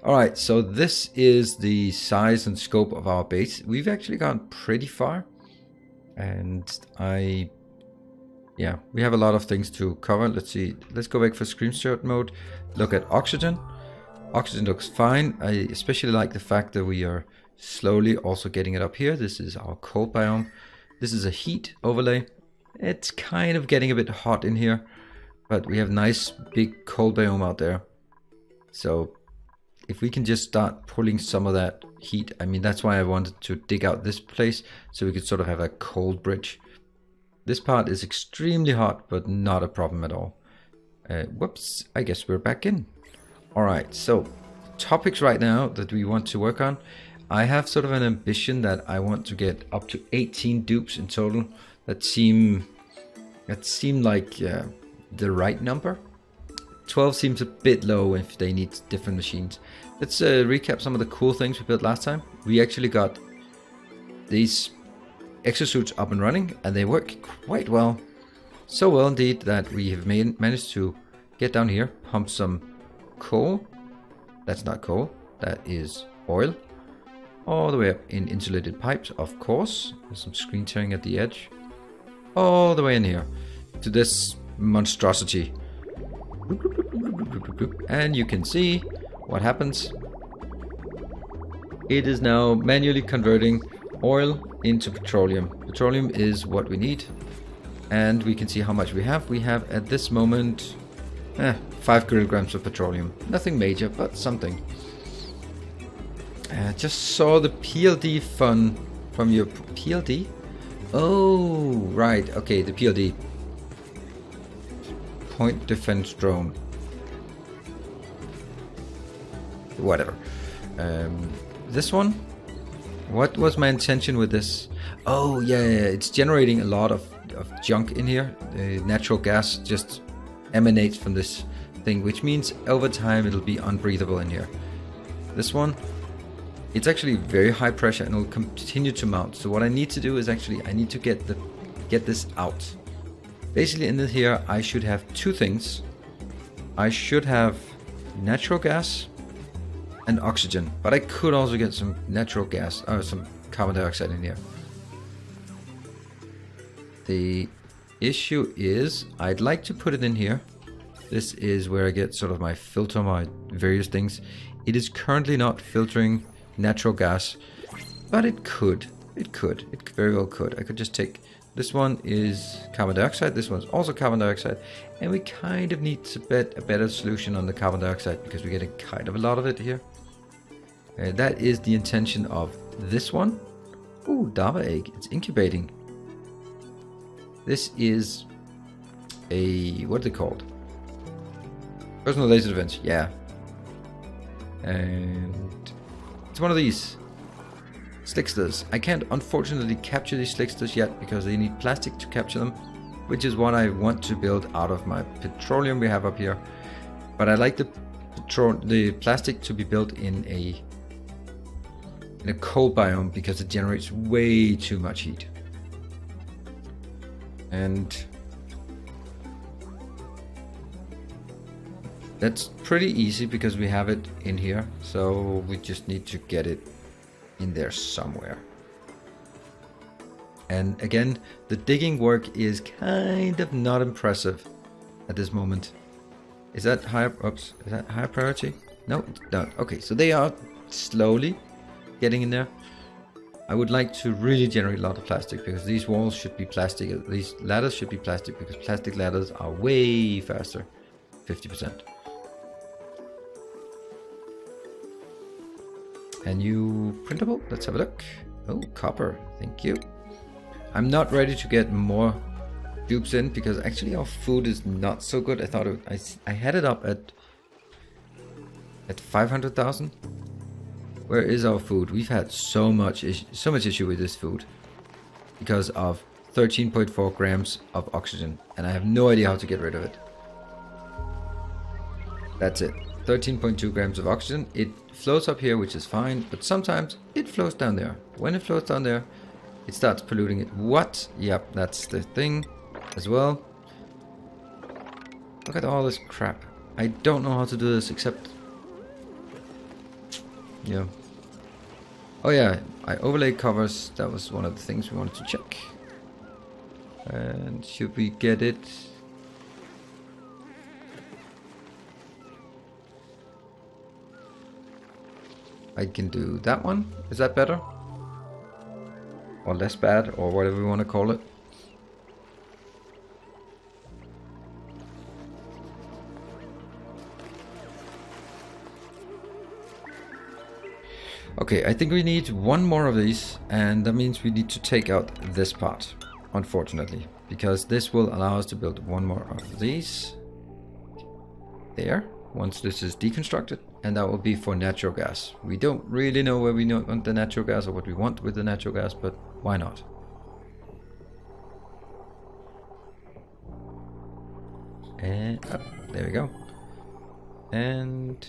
Alright, so this is the size and scope of our base. We've actually gone pretty far. And yeah, we have a lot of things to cover. Let's see. Let's go back for screenshot mode. Look at oxygen. Oxygen looks fine. I especially like the fact that we are slowly also getting it up here. This is our cold biome. This is a heat overlay. It's kind of getting a bit hot in here, but we have nice big cold biome out there. So if we can just start pulling some of that heat, I mean, that's why I wanted to dig out this place so we could sort of have a cold bridge. This part is extremely hot, but not a problem at all. Whoops, I guess we're back in. All right, so topics right now that we want to work on. I have sort of an ambition that I want to get up to 18 dupes in total. That seem like the right number. 12 seems a bit low if they need different machines. Let's recap some of the cool things we built last time. We actually got these exosuits up and running, and they work quite well. So well indeed that we have managed to get down here, pump some coal. That's not coal, that is oil. All the way up in insulated pipes, of course. There's some screen tearing at the edge. All the way in here to this monstrosity. And you can see what happens. It is now manually converting oil into petroleum. Petroleum is what we need. And we can see how much we have. We have at this moment 5 kilograms of petroleum. Nothing major, but something. Just saw the PLD fun from your PLD. Oh, right. Okay, the PLD. Point defense drone. Whatever. This one? What was my intention with this? Oh, yeah, it's generating a lot of junk in here. The natural gas just emanates from this thing, which means over time it'll be unbreathable in here. This one, it's actually very high pressure and will continue to mount. So what I need to do is actually I need to get this out. Basically in here I should have two things. I should have natural gas and oxygen, but I could also get some natural gas or some carbon dioxide in here. The issue is I'd like to put it in here. This is where I get sort of my filter, my various things. It is currently not filtering natural gas, but it could. It very well could. I could just take this one is carbon dioxide. This one's also carbon dioxide, and we kind of need to bet a better solution on the carbon dioxide because we're getting kind of a lot of it here. That is the intention of this one. Ooh, Dava egg. It's incubating. This is a, what are they called? Personal laser defense, yeah. And it's one of these SLICKSTERS. I can't unfortunately capture these SLICKSTERS yet because they need plastic to capture them, which is what I want to build out of my petroleum we have up here. But I like the plastic to be built in a cold biome because it generates way too much heat. And that's pretty easy because we have it in here, so we just need to get it in there somewhere. And again, the digging work is kind of not impressive at this moment. Is that higher? Oops, is that higher priority? No, it's not. Okay, so they are slowly getting in there. I would like to really generate a lot of plastic because these walls should be plastic. These ladders should be plastic because plastic ladders are way faster. 50%. And you printable? Let's have a look. Oh, copper. Thank you. I'm not ready to get more dupes in because actually our food is not so good. I thought I had it up at 500,000. Where is our food? We've had so much issue with this food because of 13.4 grams of oxygen, and I have no idea how to get rid of it. That's it. 13.2 grams of oxygen. It floats up here, which is fine, but sometimes it floats down there. When it floats down there, it starts polluting it. What? Yep, that's the thing as well. Look at all this crap. I don't know how to do this except Yeah. Oh yeah, I overlay covers. That was one of the things we wanted to check. And should we get it? I can do that one. Is that better? Or less bad, or whatever we want to call it. Okay, I think we need one more of these, and that means we need to take out this part, unfortunately, because this will allow us to build one more of these there, once this is deconstructed, and that will be for natural gas. We don't really know where we want the natural gas or what we want with the natural gas, but why not? And there we go. And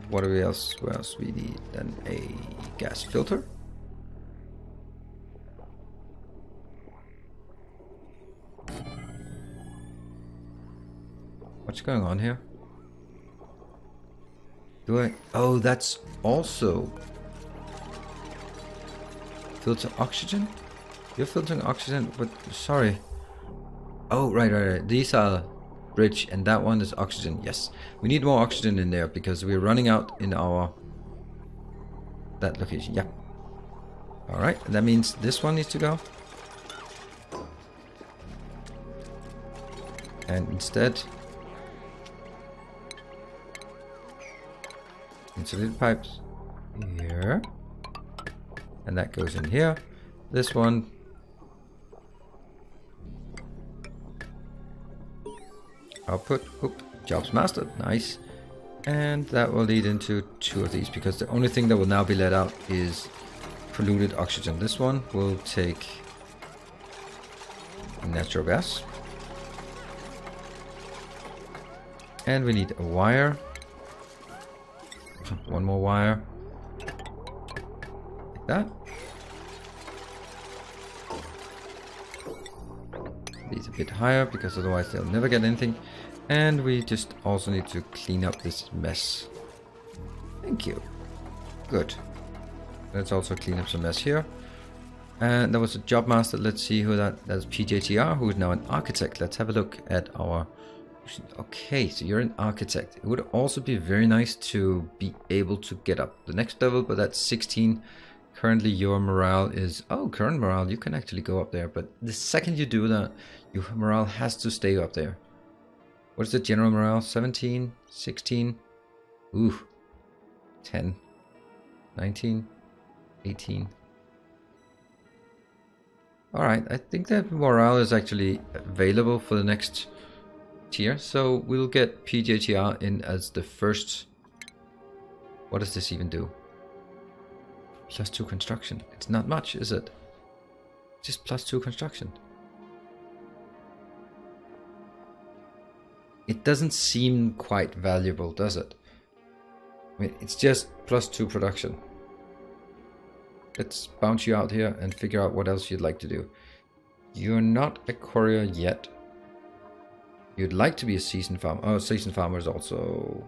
what do we else? What else we need? Then a gas filter. What's going on here? Do I? Oh, that's also filter oxygen. You're filtering oxygen, but sorry. Oh, right. These are bridge, and that one is oxygen. Yes, we need more oxygen in there because we're running out in that location. Yeah. All right, that means this one needs to go. And instead, insulated pipes here, and that goes in here. This one. Output, jobs mastered, nice. And that will lead into two of these, because the only thing that will now be let out is polluted oxygen. This one will take natural gas. And we need a wire. One more wire. Like that. These a bit higher, because otherwise they'll never get anything. And we just also need to clean up this mess. Thank you. Good. Let's also clean up some mess here. And that was a job master. Let's see who that's PJTR, who is now an architect. Let's have a look at our... Okay, so you're an architect. It would also be very nice to be able to get up the next level, but that's 16. Currently your morale is... Oh, current morale, you can actually go up there. But the second you do that, your morale has to stay up there. What is the general morale? 17, 16, ooh, 10, 19, 18. Alright, I think that morale is actually available for the next tier. So we'll get PJTR in as the first... What does this even do? +2 construction. It's not much, is it? Just +2 construction. It doesn't seem quite valuable, does it? I mean, it's just +2 production. Let's bounce you out here and figure out what else you'd like to do. You're not a courier yet. You'd like to be a seasoned farmer. Oh, seasoned farmer is also...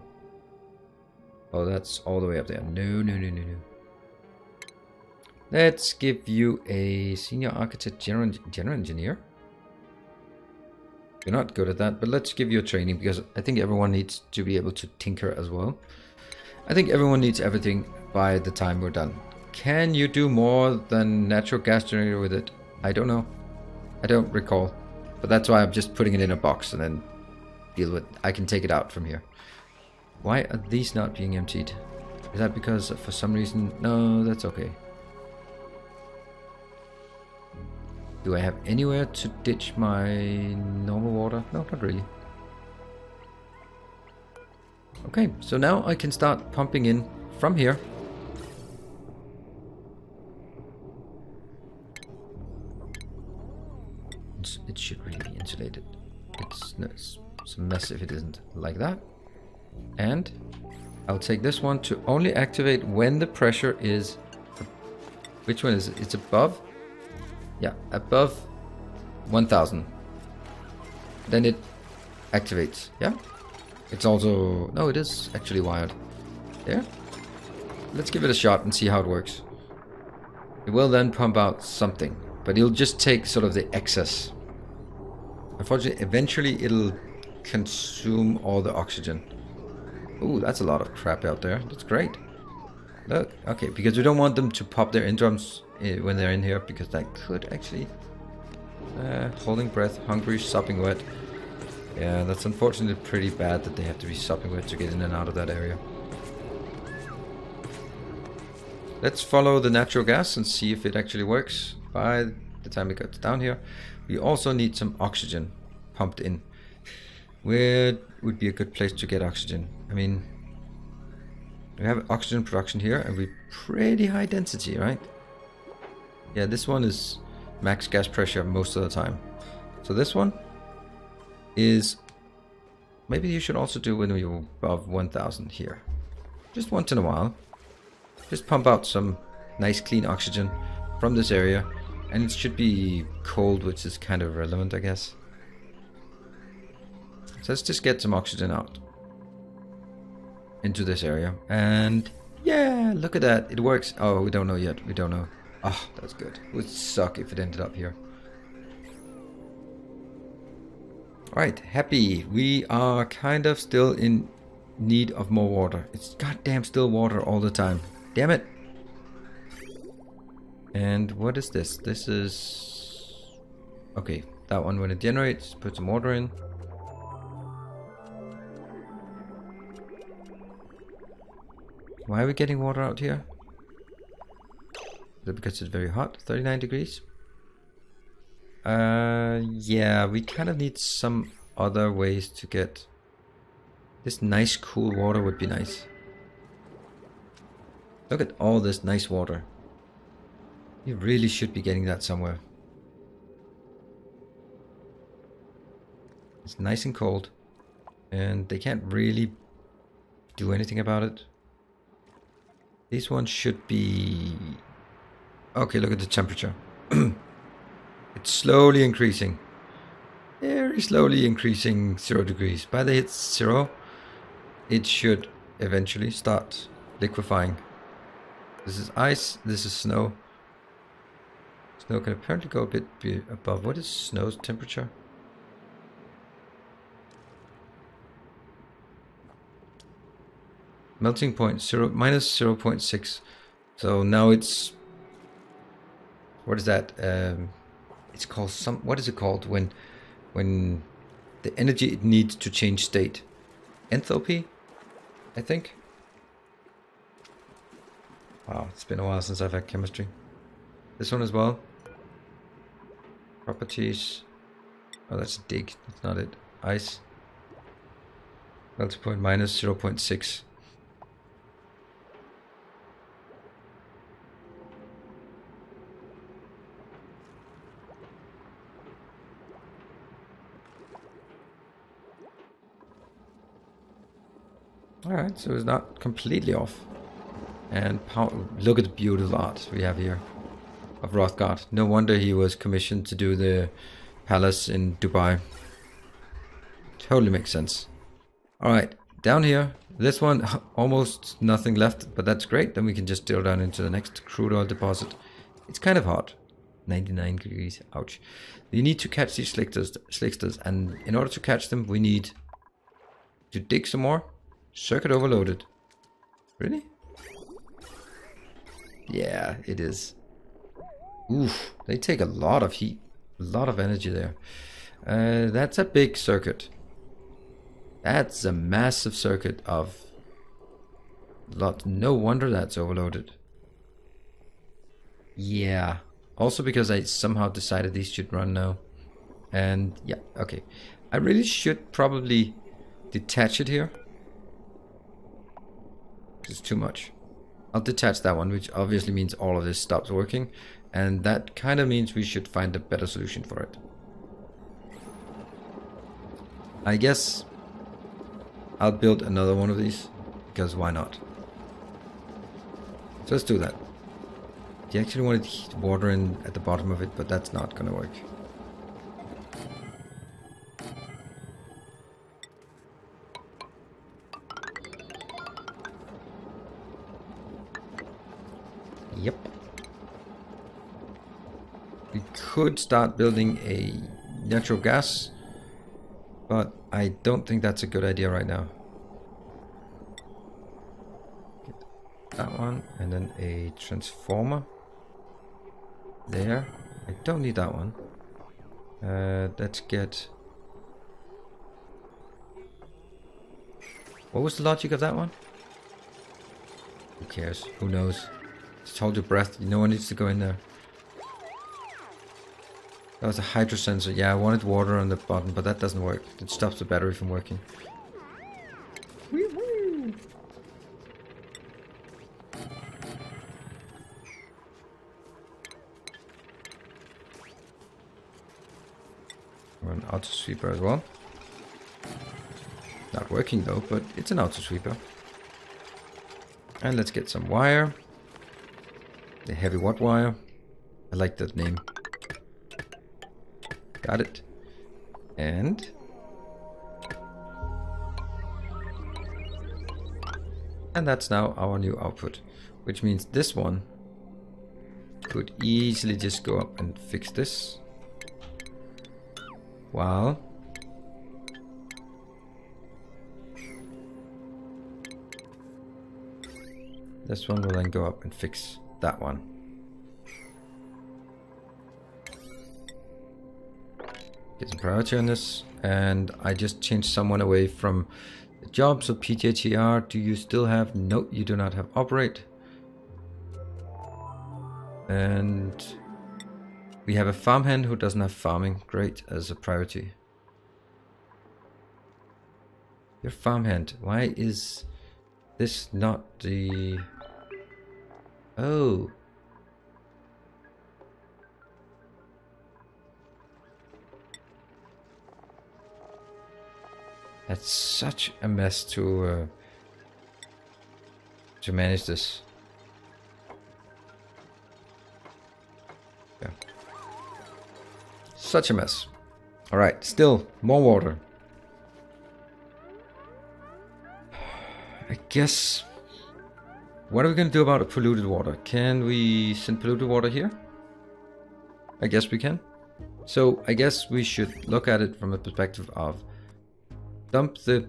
Oh, that's all the way up there. No. Let's give you a senior architect, general engineer. You're not good at that, but let's give you a training, because I think everyone needs to be able to tinker as well. I think everyone needs everything by the time we're done. Can you do more than natural gas generator with it? I don't know. I don't recall. But that's why I'm just putting it in a box and then deal with... I can take it out from here. Why are these not being emptied? Is that because for some reason... No, that's okay. Do I have anywhere to ditch my normal water? No, not really. Okay, so now I can start pumping in from here. It should really be insulated. It's a mess if it isn't. Like that. And I'll take this one to only activate when the pressure is... Which one is it? It's above? Yeah, above 1000. Then it activates. Yeah. It's also... No, it is actually wired. There. let's give it a shot and see how it works. It will then pump out something, but it'll just take sort of the excess. Unfortunately, eventually it'll consume all the oxygen. Ooh, that's a lot of crap out there. That's great. Look, okay, because we don't want them to pop their eardrums when they're in here, because that could actually... holding breath, hungry, sopping wet. Yeah, that's unfortunately pretty bad that they have to be sopping wet to get in and out of that area. Let's follow the natural gas and see if it actually works. By the time it gets down here, we also need some oxygen pumped in. Where would be a good place to get oxygen? I mean, we have oxygen production here and we're pretty high density, right? Yeah, this one is max gas pressure most of the time. So this one is... maybe you should also do when you're above 1000 here. Just once in a while. Just pump out some nice clean oxygen from this area. And it should be cold, which is kind of relevant, I guess. So let's just get some oxygen out into this area. And yeah, look at that. It works. Oh, we don't know yet. We don't know. Oh, that's good. It would suck if it ended up here. Alright, happy. We are kind of still in need of more water. It's goddamn still water all the time. Damn it. And what is this? This is... okay, that one when it generates, put some water in. Why are we getting water out here? Is it because it's very hot? 39 degrees? Yeah, we kind of need some other ways to get... this nice cool water would be nice. Look at all this nice water. You really should be getting that somewhere. It's nice and cold. And they can't really do anything about it. These ones should be... okay, look at the temperature. It's slowly increasing. Very slowly increasing 0 degrees. By the hit 0, it should eventually start liquefying. This is ice, this is snow. Snow can apparently go a bit above. What is snow's temperature? Melting point minus 0.6. So now it's... what is that? It's called some... what is it called when the energy it needs to change state? Enthalpy, I think. Wow, it's been a while since I've had chemistry. This one as well. Properties. Oh, that's a dig. That's not it. Ice. Melting point minus 0.6. Alright, so it's not completely off. And look at the beautiful art we have here of Rothgard. No wonder he was commissioned to do the palace in Dubai. Totally makes sense. Alright, down here, this one, almost nothing left, but that's great. Then we can just drill down into the next crude oil deposit. It's kind of hot. 99 degrees, ouch. You need to catch these slicksters, and in order to catch them, we need to dig some more. Circuit overloaded. Really? Yeah, it is. Oof, they take a lot of heat. A lot of energy there. That's a big circuit. That's a massive circuit of... lot. No wonder that's overloaded. Yeah. Also because I somehow decided these should run now. And yeah, okay. I really should probably detach it here. It's too much. I'll detach that one, which obviously means all of this stops working. And that kind of means we should find a better solution for it. I guess I'll build another one of these, because why not? So let's do that. You actually wanted water in at the bottom of it, but that's not gonna work. could start building a natural gas, but I don't think that's a good idea right now. Get that one, and then a transformer there. I don't need that one. Let's get... What was the logic of that one? Who cares? Who knows? Just hold your breath. No one needs to go in there. That was a hydro sensor. Yeah, I wanted water on the bottom, but that doesn't work. It stops the battery from working. Woo-hoo. An auto sweeper as well. Not working though, but it's an auto sweeper. And let's get some wire. The heavy watt wire. I like that name. Got it. And that's now our new output, which means this one could easily just go up and fix this. While this one will then go up and fix that one. Get some priority on this, and I just changed someone away from the job. So PJTR, do you still have? No, you do not have operate. And we have a farmhand who doesn't have farming. Great, as a priority. Your farmhand. Why is this not the... Oh. That's such a mess to manage this. Yeah. Such a mess. All right, still more water. I guess. What are we going to do about polluted water? Can we send polluted water here? I guess we can. So I guess we should look at it from a perspective of dump the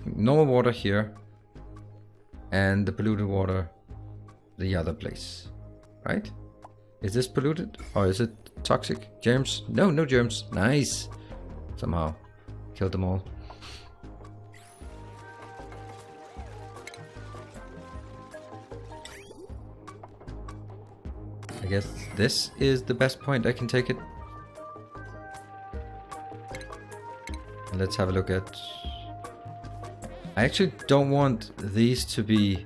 normal water here and the polluted water the other place, right? Is this polluted or is it toxic? Germs? No, no germs. Nice. Somehow killed them all. I guess this is the best point I can take it. Let's have a look at... I actually don't want these to be...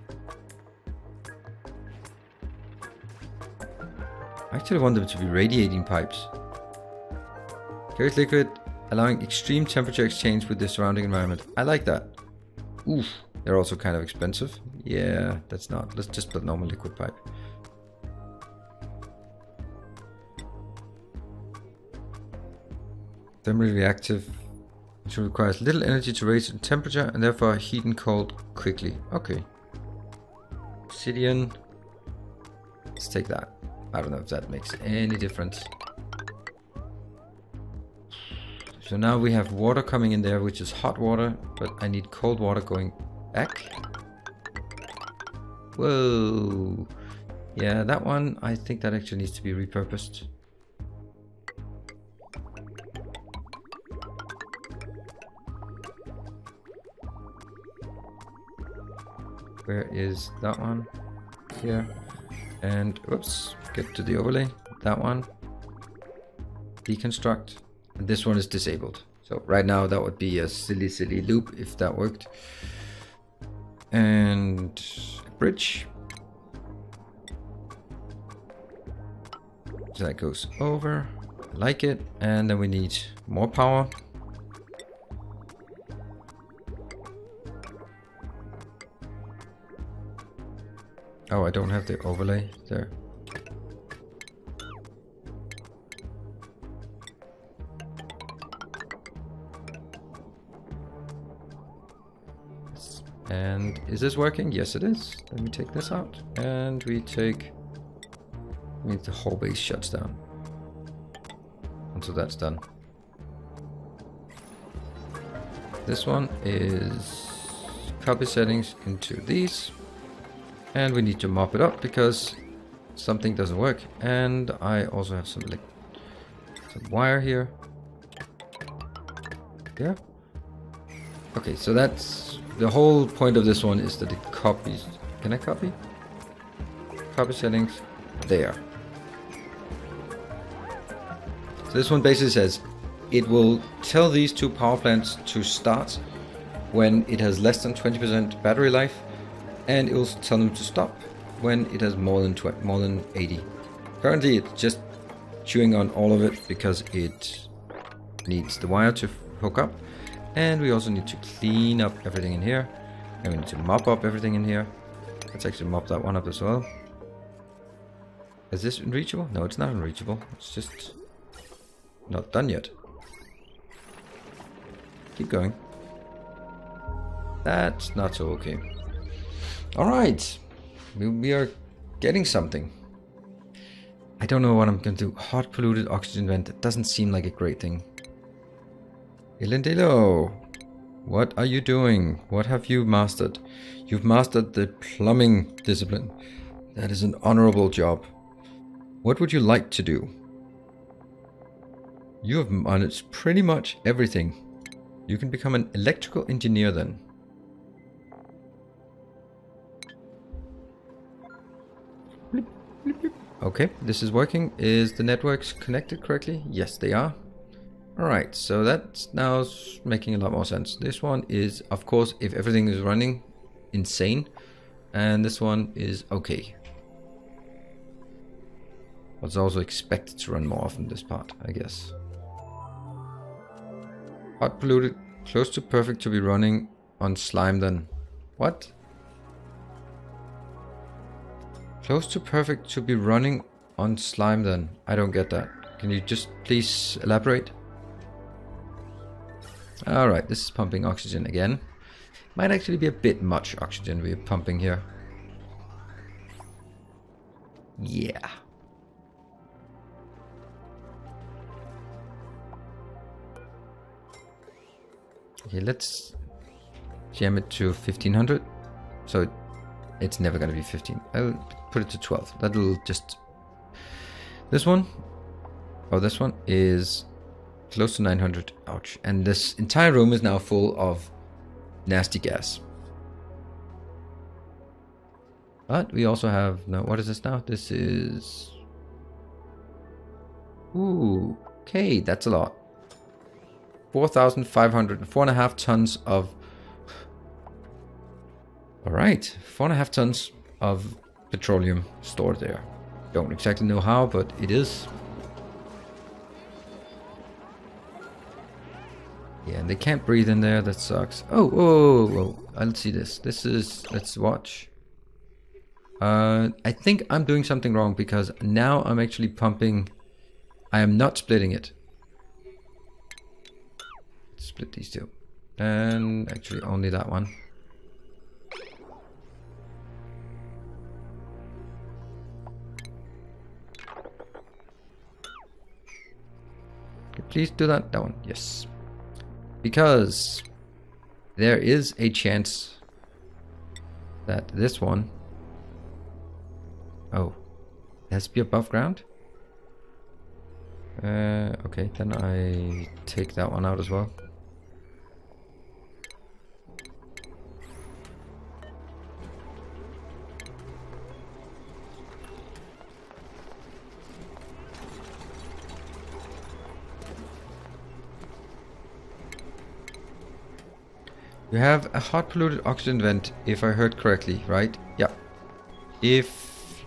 I actually want them to be radiating pipes. Carries liquid, allowing extreme temperature exchange with the surrounding environment. I like that. Oof, they're also kind of expensive. Yeah, that's not... Let's just put normal liquid pipe. Thermally reactive, which requires little energy to raise the temperature and therefore heat and cold quickly. Okay. Obsidian. Let's take that. I don't know if that makes any difference. So now we have water coming in there, which is hot water, but I need cold water going back. Whoa. Yeah, that one, I think that actually needs to be repurposed. Where is that one? Here. And oops, get to the overlay. That one. Deconstruct. And this one is disabled. So right now that would be a silly loop if that worked. And bridge. So that goes over. I like it. And then we need more power. Oh, I don't have the overlay there. And is this working? Yes, it is. Let me take this out. And we take means the whole base shuts down. Until that's done. This one is copy settings into these. And we need to mop it up because something doesn't work. And I also have some wire here. Yeah. Okay, so that's the whole point of this one is that it copies. Can I copy? Copy settings there. So this one basically says it will tell these two power plants to start when it has less than 20% battery life, and it will tell them to stop when it has more than 80. Currently it's just chewing on all of it because it needs the wire to hook up, and we also need to clean up everything in here, and we need to mop up everything in here. Let's actually mop that one up as well. Is this unreachable? No, it's not unreachable. It's just not done yet. Keep going. That's not so okay. Alright. We are getting something. I don't know what I'm going to do. Hot polluted oxygen vent. It doesn't seem like a great thing. Ilindilo, what are you doing? What have you mastered? You've mastered the plumbing discipline. That is an honorable job. What would you like to do? You have managed pretty much everything. You can become an electrical engineer then. Okay, this is working. Is the networks connected correctly? Yes, they are. Alright, so that's now making a lot more sense. This one is, of course, if everything is running insane. And this one is okay. It's also expected to run more often, this part, I guess. Hot polluted, close to perfect to be running on slime then. What? Close to perfect to be running on slime then. I don't get that. Can you just please elaborate? Alright, this is pumping oxygen again. Might actually be a bit much oxygen we're pumping here. Yeah. Okay, let's jam it to 1500. So it's never going to be 15. I'll put it to 12. That'll just... This one. Oh, this one is close to 900. Ouch. And this entire room is now full of nasty gas. But we also have... No, what is this now? This is... Ooh. Okay, that's a lot. 4,500. 4.5 tons of... Alright, 4.5 tons of petroleum stored there. Don't exactly know how, but it is. Yeah, and they can't breathe in there, that sucks. Oh, whoa, whoa, whoa. I'll see this. This is, let's watch. I think I'm doing something wrong because now I'm actually pumping. I am not splitting it. Split these two. And actually only that one. Please do that. That one. Yes. Because there is a chance that this one... Oh. It has to be above ground? Okay, then I take that one out as well. You have a hot polluted oxygen vent, if I heard correctly, right? Yeah. If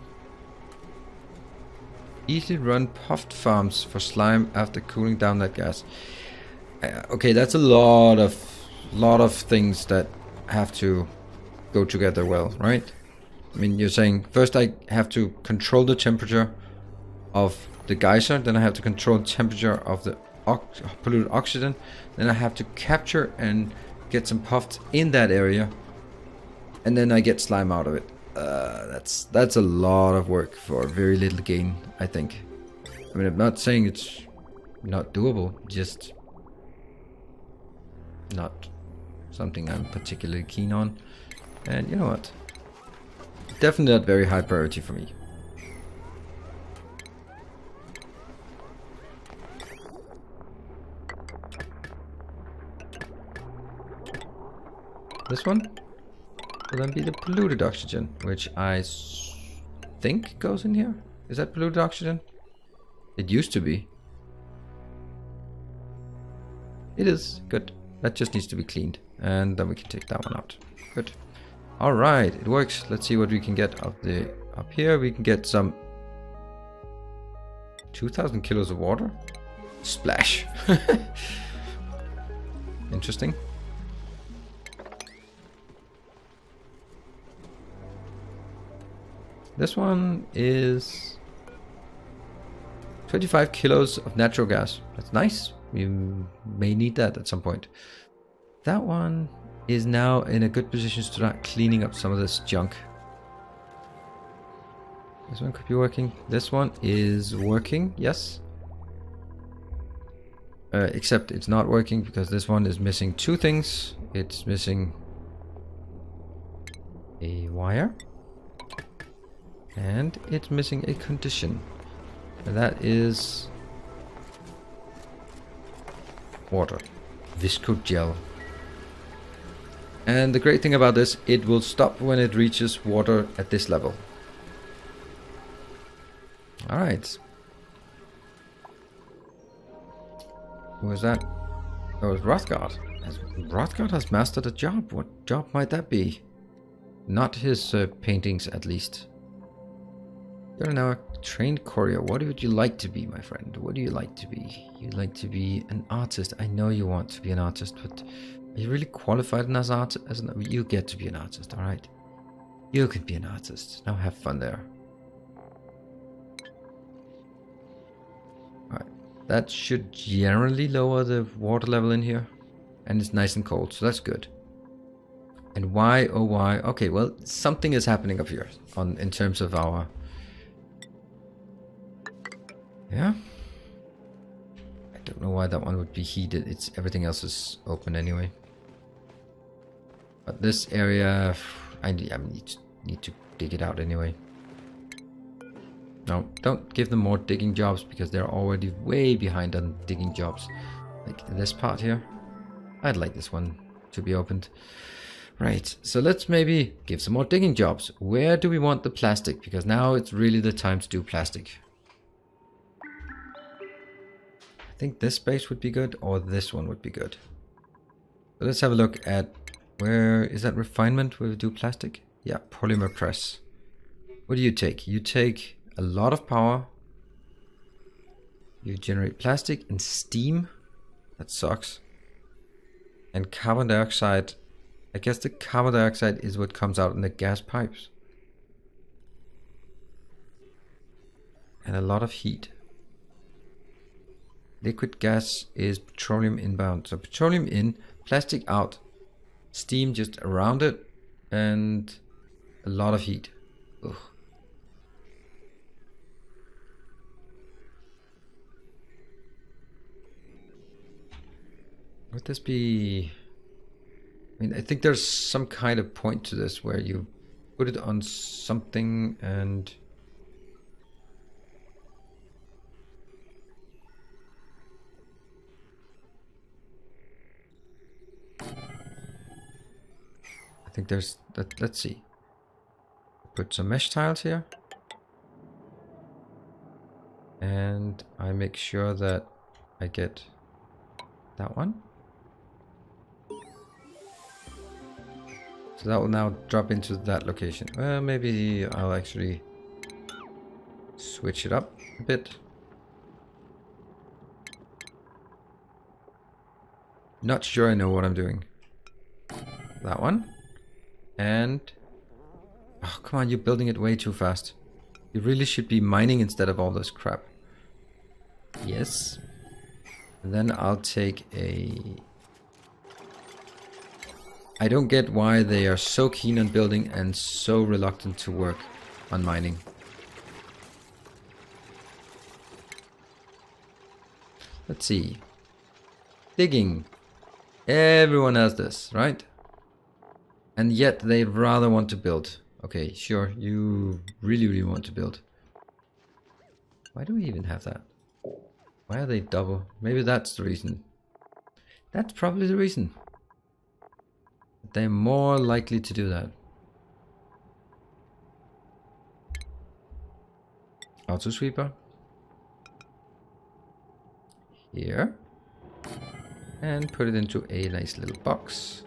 easily run puffed farms for slime after cooling down that gas. Okay, that's a lot of things that have to go together well, right? I mean, you're saying first I have to control the temperature of the geyser, then I have to control the temperature of the polluted oxygen, then I have to capture and get some puffed in that area, and then I get slime out of it. That's a lot of work for very little gain, I think. I mean, I'm not saying it's not doable, just not something I'm particularly keen on. And you know what? Definitely not very high priority for me. This one will then be the polluted oxygen, which I think goes in here. Is that polluted oxygen? It used to be. It is. Good. That just needs to be cleaned. And then we can take that one out. Good. Alright, it works. Let's see what we can get up here. We can get some 2,000 kilos of water. Splash. Interesting. This one is 25 kilos of natural gas. That's nice. You may need that at some point. That one is now in a good position to start cleaning up some of this junk. This one could be working. This one is working, yes. Except it's not working because this one is missing two things. It's missing a wire. And it's missing a condition. And that is water. Visco gel. And the great thing about this, it will stop when it reaches water at this level. Alright. Who is that? Oh, it's Rothgard. Rothgard has mastered a job. What job might that be? Not his paintings, at least. You're now a trained courier. What would you like to be, my friend? What do you like to be? You'd like to be an artist. I know you want to be an artist, but are you really qualified as an artist? You get to be an artist, alright? You can be an artist. Now have fun there. Alright. That should generally lower the water level in here. And it's nice and cold, so that's good. And why, oh why? Okay, well, something is happening up here in terms of our... Yeah. I don't know why that one would be heated. Everything else is open anyway. But this area, I need to dig it out anyway. No, don't give them more digging jobs because they're already way behind on digging jobs. Like this part here. I'd like this one to be opened. Right, so let's maybe give some more digging jobs. Where do we want the plastic? Because now it's really the time to do plastic. I think this space would be good, or this one would be good. So let's have a look at where is that refinement where we do plastic? Yeah, polymer press. What do you take? You take a lot of power. You generate plastic and steam. That sucks. And carbon dioxide. I guess the carbon dioxide is what comes out in the gas pipes. And a lot of heat. Liquid gas is petroleum inbound. So petroleum in, plastic out, steam just around it, and a lot of heat. Ugh. Would this be... I mean, I think there's some kind of point to this where you put it on something and... I think there's that. Let's see. Put some mesh tiles here. And I make sure that I get that one. So that will now drop into that location. Well, maybe I'll actually switch it up a bit. Not sure I know what I'm doing. That one. And... oh, come on, you're building it way too fast. You really should be mining instead of all this crap. Yes. And then I'll take a... I don't get why they are so keen on building and so reluctant to work on mining. Let's see. Digging. Everyone has this, right? And yet they rather want to build. Okay, sure, you really want to build. Why do we even have that? Why are they double? Maybe that's the reason. That's probably the reason. They're more likely to do that. Auto sweeper. Here. And put it into a nice little box.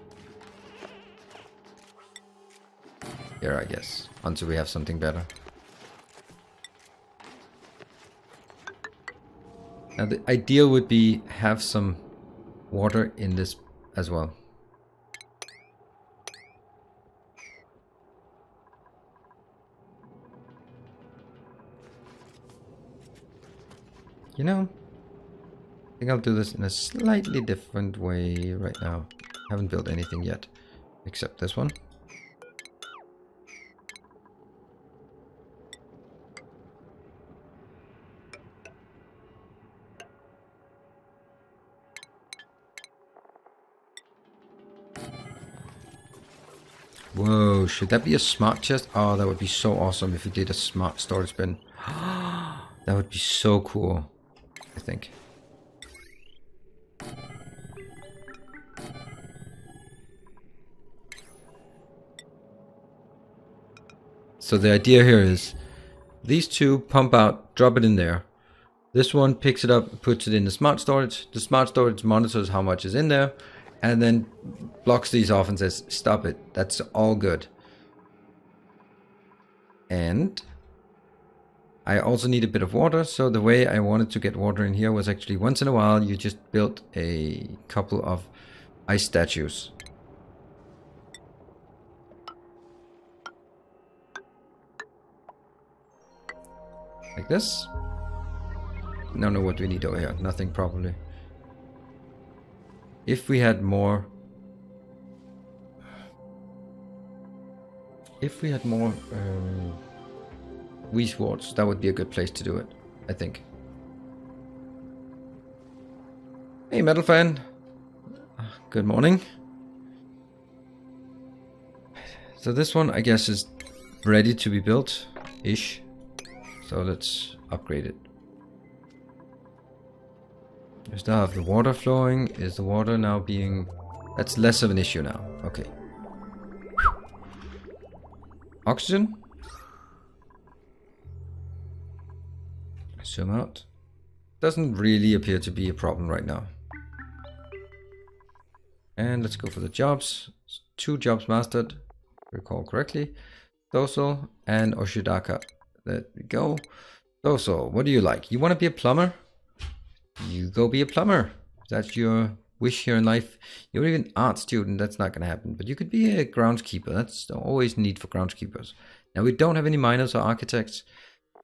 Here, I guess. Until we have something better. Now the ideal would be have some water in this as well. You know, I think I'll do this in a slightly different way right now. Haven't built anything yet, except this one. Whoa, should that be a smart chest? Oh, that would be so awesome if we did a smart storage bin. That would be so cool, I think. So the idea here is these two pump out, drop it in there. This one picks it up, puts it in the smart storage. The smart storage monitors how much is in there and then blocks these off and says, stop it. That's all good. And I also need a bit of water. So the way I wanted to get water in here was actually once in a while, you just built a couple of ice statues. Like this. Don't know what we need over here. Nothing probably. If we had more... wheat warts, that would be a good place to do it, I think. Hey, Metal Fan. Good morning. So this one, I guess, is ready to be built-ish. So let's upgrade it. We still have the water flowing. Is the water now being... That's less of an issue now. Okay. Oxygen. Zoom out. Doesn't really appear to be a problem right now. And let's go for the jobs. 2 jobs mastered, recall correctly. Doso and Oshidaka. There we go. Doso, what do you like? You want to be a plumber? You go be a plumber. If that's your wish here in life. You're even an art student, that's not going to happen. But you could be a groundskeeper. That's always need for groundskeepers. Now we don't have any miners or architects.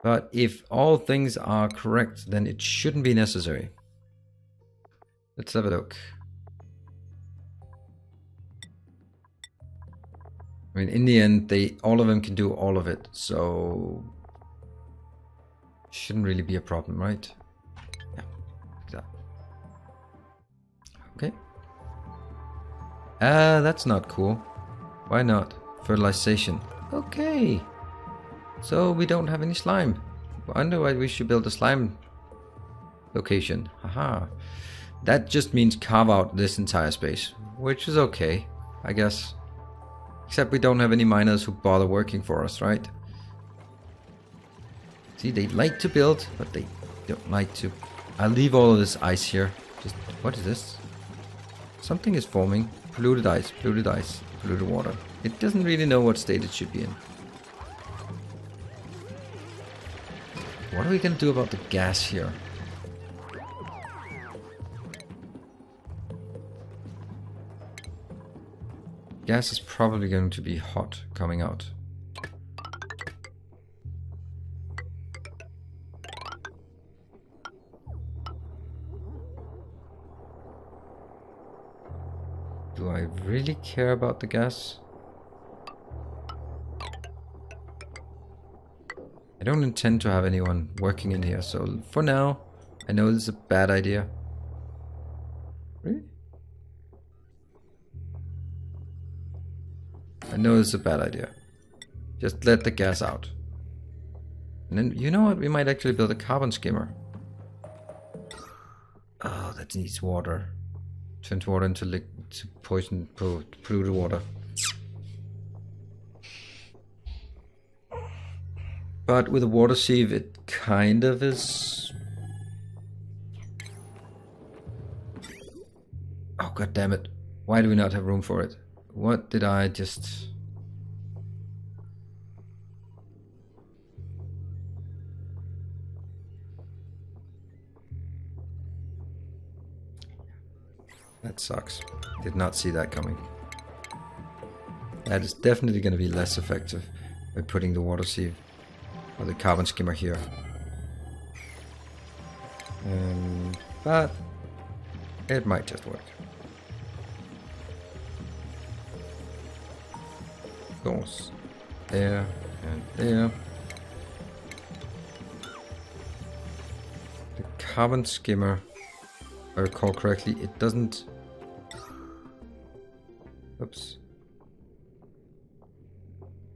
But if all things are correct, then it shouldn't be necessary. Let's have a look. I mean, in the end, all of them can do all of it, so shouldn't really be a problem, right? Yeah, exactly. Okay. That's not cool. Why not? Fertilization. Okay. So we don't have any slime. I wonder why we should build a slime location. Haha. That just means carve out this entire space, which is okay, I guess. Except we don't have any miners who bother working for us, right? See, they like to build, but they don't like to... I'll leave all of this ice here. Just, what is this? Something is forming. Polluted ice, polluted water. It doesn't really know what state it should be in. What are we going to do about the gas here? Gas is probably going to be hot coming out. Do I really care about the gas? I don't intend to have anyone working in here, so for now, I know this is a bad idea. Really? I know this is a bad idea. Just let the gas out. And then, you know what? We might actually build a carbon skimmer. Oh, that needs water. Turns water into poison, polluted water. But with a water sieve, it kind of is. Oh, god damn it. Why do we not have room for it? What did I just... That sucks. Did not see that coming. That is definitely going to be less effective by putting the water sieve or the carbon skimmer here. But it might just work. Goes there and there. The carbon skimmer, if I recall correctly, it doesn't... Oops.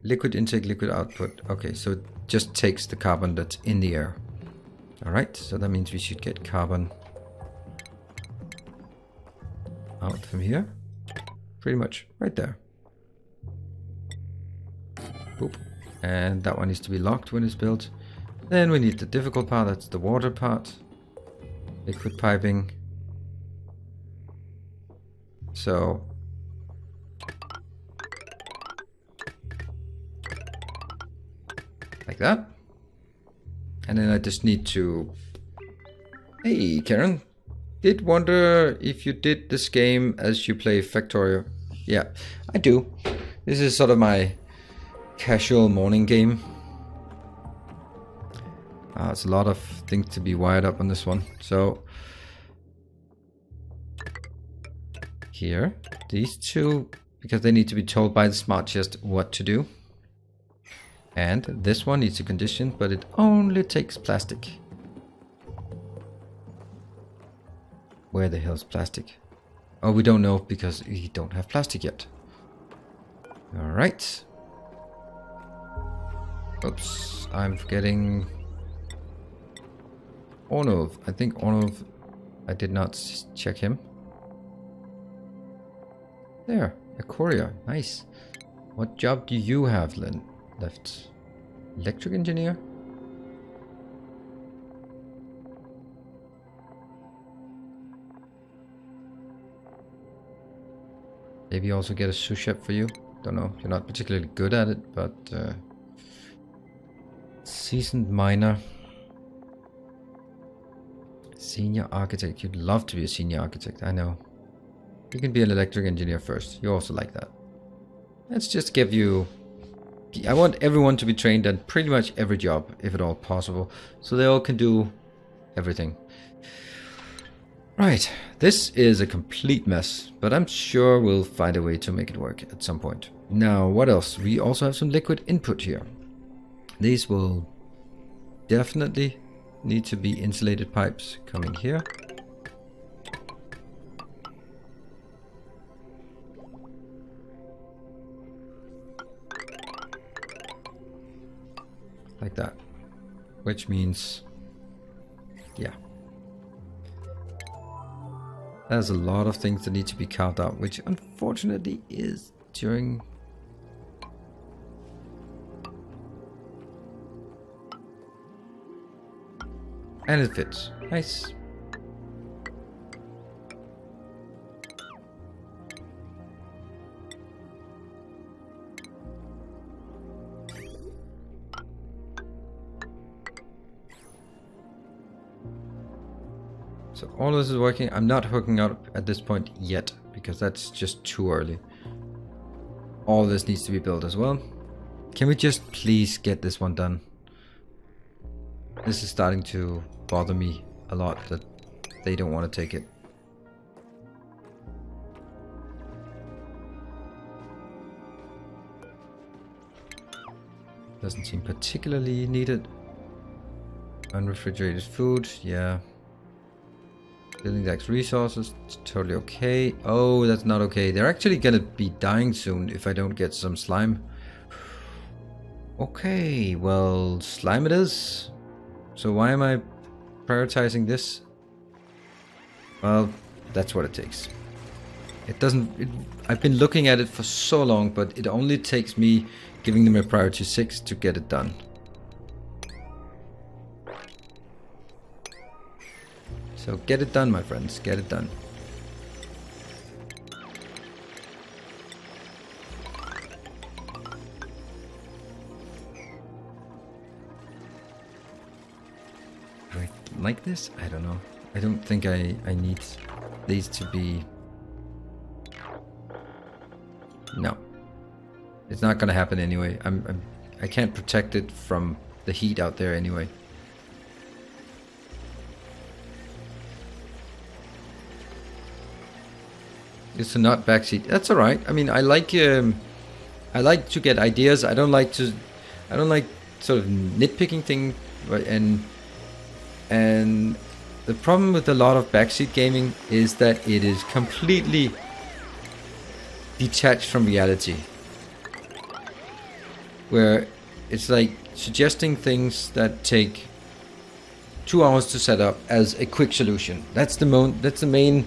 Liquid intake, liquid output. Okay, so it just takes the carbon that's in the air. Alright, so that means we should get carbon out from here. Pretty much right there. Boop. And that one needs to be locked when it's built. Then we need the difficult part, that's the water part. Liquid piping. So like that. And then I just need to... Hey Karen, did wonder if you did this game as you play Factorio. Yeah, I do. This is sort of my casual morning game. It's a lot of things to be wired up on this one. So here, these two, because they need to be told by the smart chest what to do. And this one needs a condition, but it only takes plastic. Where the hell's plastic? Oh, we don't know because we don't have plastic yet. Alright. Oops, I'm forgetting Ornov. I think Ornov, I did not check him. There, a courier, nice. What job do you have, Lynn? Left. Electric engineer? Maybe also get a sous chef for you. Don't know. You're not particularly good at it, but seasoned miner. Senior architect. You'd love to be a senior architect, I know. You can be an electric engineer first. You also like that. Let's just give you... I want everyone to be trained at pretty much every job, if at all possible, so they all can do everything. Right, this is a complete mess, but I'm sure we'll find a way to make it work at some point. Now, what else? We also have some liquid input here. These will definitely need to be insulated pipes coming here. Like that, which means, yeah, there's a lot of things that need to be carved out, which unfortunately is during and it fits. Nice. So all this is working. I'm not hooking up at this point yet because that's just too early. All this needs to be built as well. Can we just please get this one done? This is starting to bother me a lot that they don't want to take it. Doesn't seem particularly needed. Unrefrigerated food, yeah. Building decks resources, totally okay. Oh, that's not okay. They're actually gonna be dying soon if I don't get some slime. Okay, well, slime it is. So why am I prioritizing this? Well, that's what it takes. It doesn't... I've been looking at it for so long, but it only takes me giving them a priority 6 to get it done. So get it done, my friends. Get it done. Do I like this? I don't know. I don't think I need these to be... No. It's not gonna happen anyway. I can't protect it from the heat out there anyway. It's a not backseat. That's all right. I mean, I like to get ideas. I don't like sort of nitpicking things. And the problem with a lot of backseat gaming is that it is completely detached from reality. Where it's like suggesting things that take 2 hours to set up as a quick solution. That's the main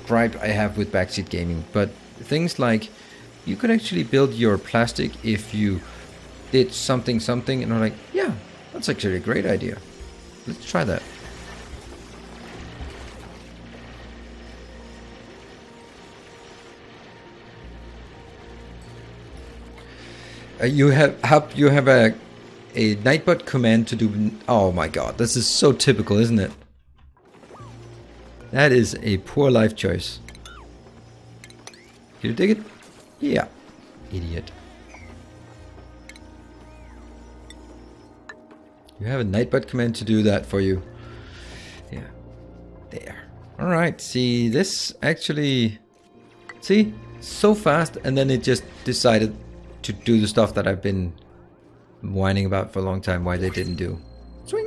gripe I have with backseat gaming. But things like you could actually build your plastic if you did something, and I'm like, yeah, that's actually a great idea. Let's try that. You have a Nightbot command to do. Oh my god, this is so typical, isn't it? That is a poor life choice. Did you dig it? Yeah, idiot. You have a Nightbot command to do that for you. Yeah, there. All right. See, this actually, see, so fast, and then it just decided to do the stuff that I've been whining about for a long time why they didn't do. Swing!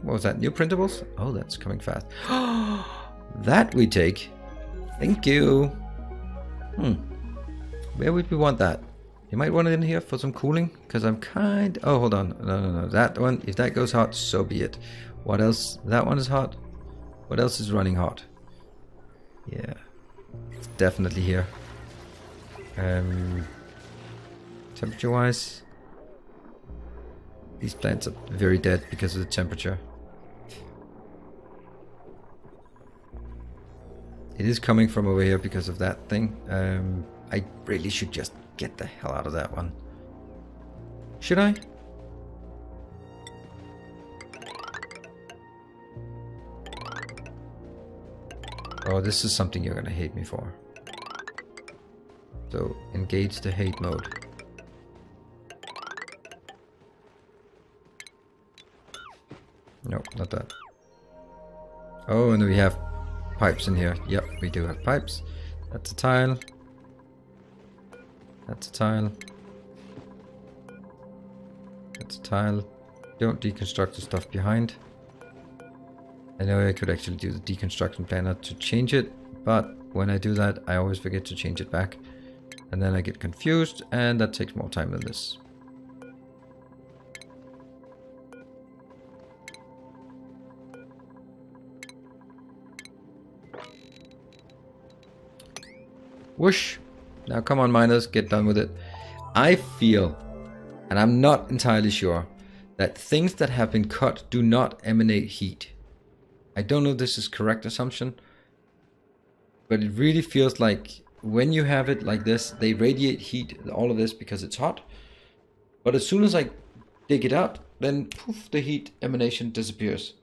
What was that? New printables? Oh, that's coming fast. That we take. Thank you. Where would we want that? You might want it in here for some cooling, because I'm kind... Oh, hold on. No. That one, if that goes hot, so be it. What else? That one is hot. What else is running hot? Yeah. It's definitely here. Temperature-wise, these plants are very dead because of the temperature. It is coming from over here because of that thing. I really should just get the hell out of that one. Should I? Oh, this is something you're gonna hate me for. So, engage the hate mode. No, not that. Oh, and we have pipes in here. Yep, we do have pipes. That's a tile. That's a tile. That's a tile. Don't deconstruct the stuff behind. I know I could actually do the deconstruction planner to change it, but when I do that, I always forget to change it back. And then I get confused, and that takes more time than this. Whoosh! Now come on, miners, get done with it. I feel, and I'm not entirely sure, that things that have been cut do not emanate heat. I don't know if this is correct assumption, but it really feels like when you have it like this, they radiate heat, all of this, because it's hot. But as soon as I dig it out, then poof, the heat emanation disappears.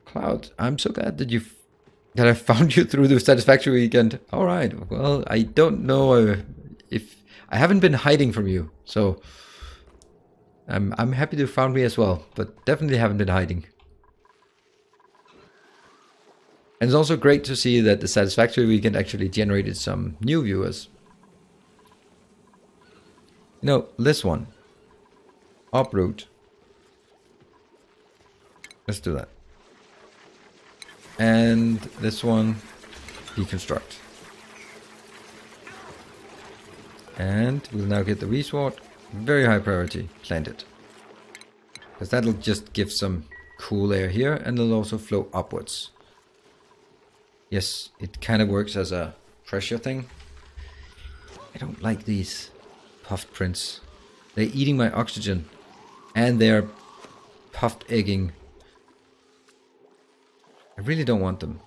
Cloud, I'm so glad that I found you through the Satisfactory weekend. All right, well, I don't know if I haven't been hiding from you, so I'm happy you found me as well, but definitely haven't been hiding. And it's also great to see that the Satisfactory weekend actually generated some new viewers. You know, this one. Uproot. Let's do that. And this one, deconstruct. And we'll now get the resword. Very high priority. Plant it. Because that'll just give some cool air here, and it'll also flow upwards. Yes, it kind of works as a pressure thing. I don't like these puffed prints. They're eating my oxygen. And they're puffed egging. I really don't want them.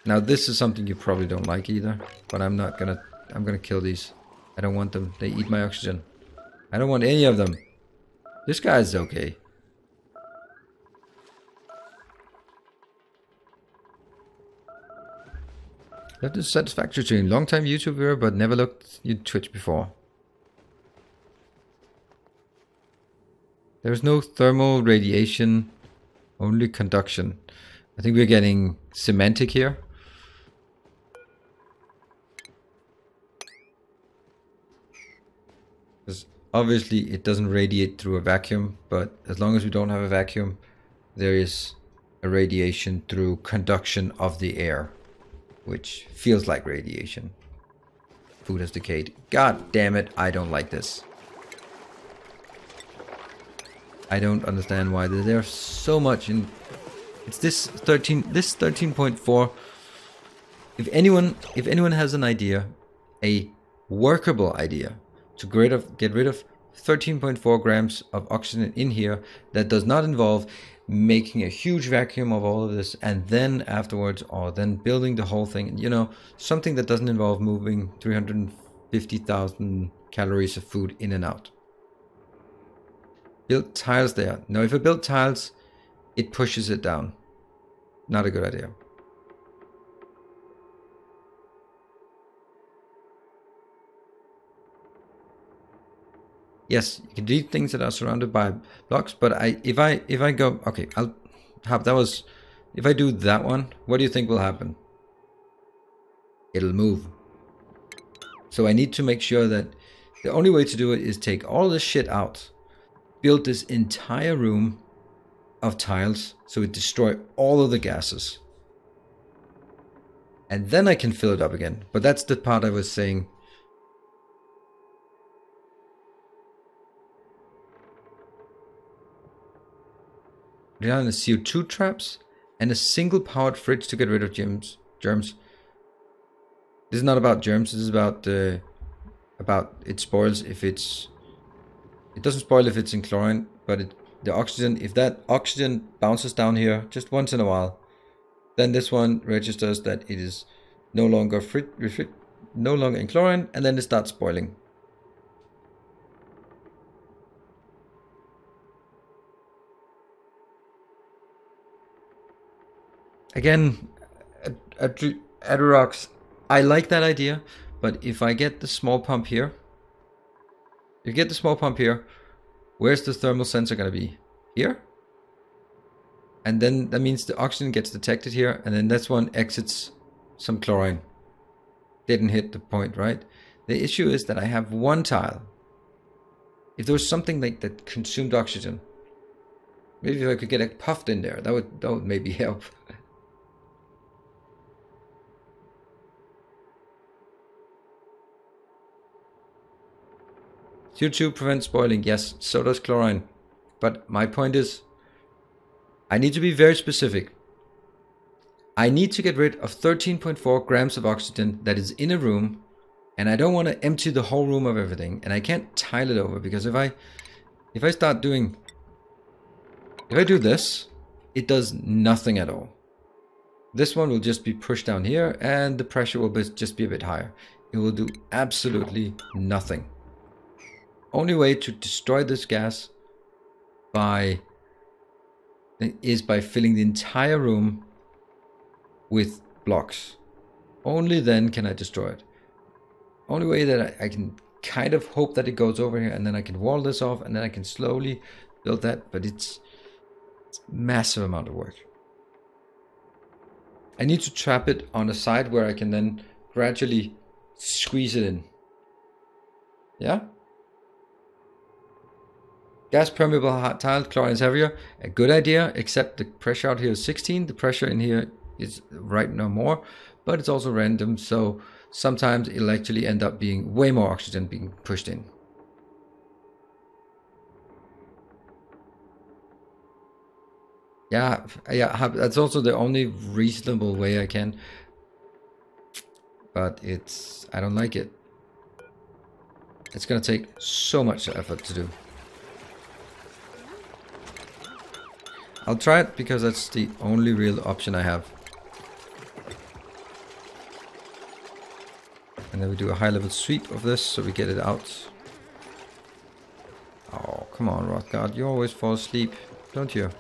Now this is something you probably don't like either, but I'm gonna kill these. I don't want them. They eat my oxygen. I don't want any of them. This guy's okay. That is satisfactory to you. Long time YouTube viewer, but never looked at Twitch before. There's no thermal radiation, only conduction. I think we're getting semantic here. Because obviously it doesn't radiate through a vacuum, but as long as we don't have a vacuum, there is a radiation through conduction of the air, which feels like radiation. Food has decayed. God damn it, I don't like this. I don't understand why there's so much in. It's this 13.4. If anyone has an idea, a workable idea to get rid of 13.4 grams of oxygen in here that does not involve making a huge vacuum of all of this and then afterwards, or then building the whole thing, you know, something that doesn't involve moving 350,000 calories of food in and out. Build tiles there. Now, if I build tiles, it pushes it down. Not a good idea. Yes, you can delete things that are surrounded by blocks, but if I go, okay, I'll have that was, if I do that one, what do you think will happen? It'll move. So I need to make sure that the only way to do it is take all this shit out. Build this entire room of tiles so it destroy all of the gases. And then I can fill it up again. But that's the part I was saying. Rely on the CO2 traps and a single powered fridge to get rid of germs. This is not about germs. This is about it spoils if it's. It doesn't spoil if it's in chlorine, but the oxygen, if that oxygen bounces down here just once in a while, then this one registers that it is no longer in chlorine, and then it starts spoiling. Again, Adurox, I like that idea, but if I get the small pump here, where's the thermal sensor going to be? Here? And then that means the oxygen gets detected here, and then this one exits some chlorine. Didn't hit the point, right? The issue is that I have one tile. If there was something like that consumed oxygen, maybe if I could get it puffed in there, that would maybe help. CO2 prevents spoiling, yes, so does chlorine. But my point is, I need to be very specific. I need to get rid of 13.4 grams of oxygen that is in a room, and I don't want to empty the whole room of everything, and I can't tile it over, because if I do this, it does nothing at all. This one will just be pushed down here, and the pressure will just be a bit higher. It will do absolutely nothing. Only way to destroy this gas is by filling the entire room with blocks. Only then can I destroy it. Only way that I can kind of hope that it goes over here, and then I can wall this off, and then I can slowly build that, but it's a massive amount of work. I need to trap it on a side where I can then gradually Squeeze it in. Yeah? Gas permeable hard tile, chlorine is heavier. A good idea, except the pressure out here is 16. The pressure in here is right now more, but it's also random, so sometimes it'll actually end up being way more oxygen being pushed in. Yeah, that's also the only reasonable way I can. But I don't like it. It's gonna take so much effort to do. I'll try it because that's the only real option I have. And then we do a high level sweep of this so we get it out. Oh, come on, Rothgard. You always fall asleep, don't you?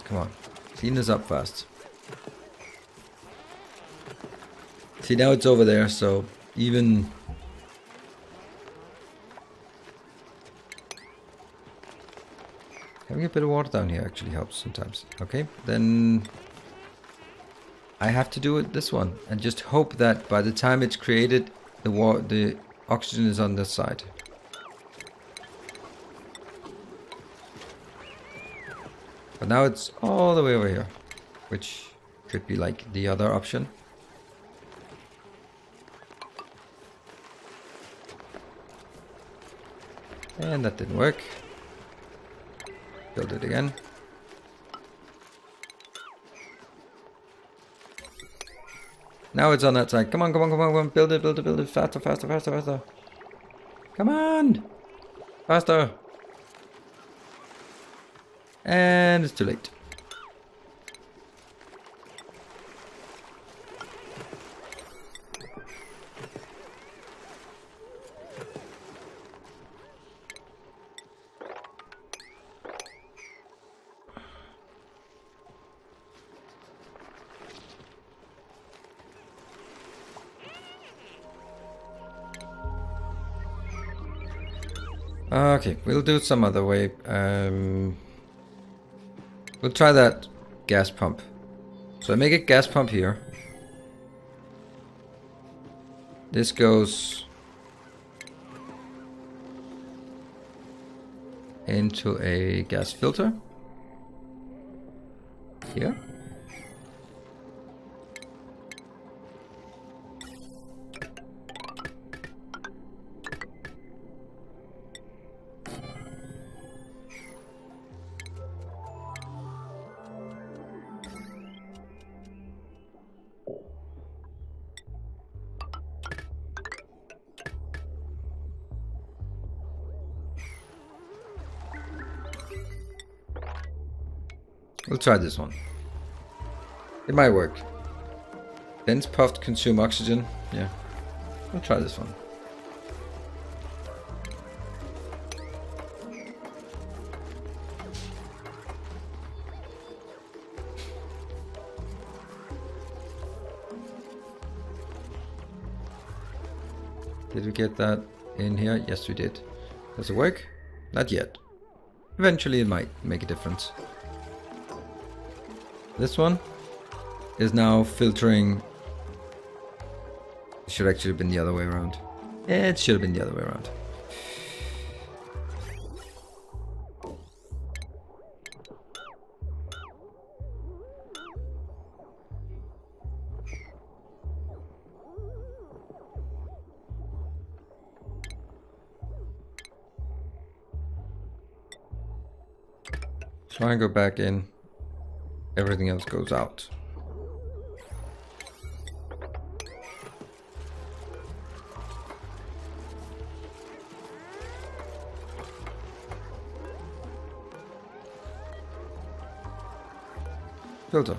Come on, clean this up fast. See, now it's over there, so even... Having a bit of water down here actually helps sometimes. Okay, then I have to do it this one and just hope that by the time it's created, the oxygen is on this side. But now it's all the way over here, which could be like the other option. And that didn't work. Build it again. Now it's on that side. Come on, come on, come on, come on. Build it, build it, build it. Faster, faster, faster, faster. Come on! Faster! And it's too late. Okay, we'll do it some other way. We'll try that gas pump. So I make a gas pump here. This goes into a gas filter here. We'll try this one. It might work. Vents puffed consume oxygen. Yeah. We'll try this one. Did we get that in here? Yes, we did. Does it work? Not yet. Eventually it might make a difference. This one is now filtering. It should actually have been the other way around. It should have been the other way around. Try and go back in. Everything else goes out. Filter.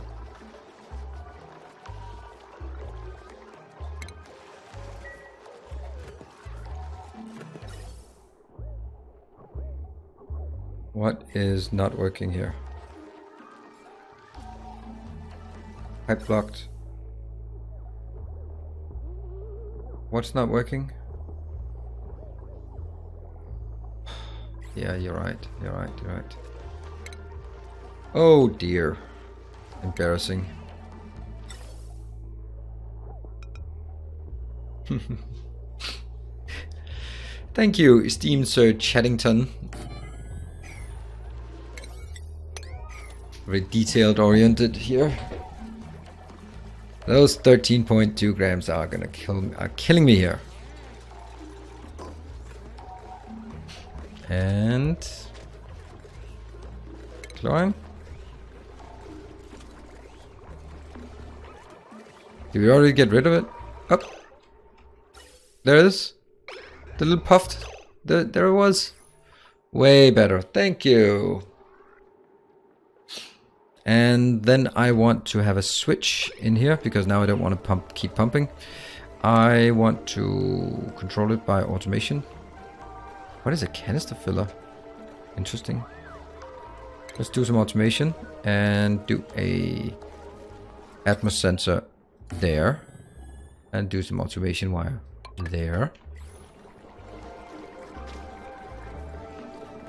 What is not working here? Pipe blocked. What's not working? Yeah, you're right. You're right. You're right. Oh dear. Embarrassing. Thank you, esteemed Sir Chaddington. Very detailed oriented here. Those 13.2 grams are gonna killing me here. And chlorine. Did we already get rid of it? Up. There it is. The little puffed. There it was. Way better. Thank you. And then I want to have a switch in here because now I don't want to keep pumping. I want to control it by automation. What is a canister filler? Interesting. Let's do some automation and do a atmos sensor there. And do some automation wire there.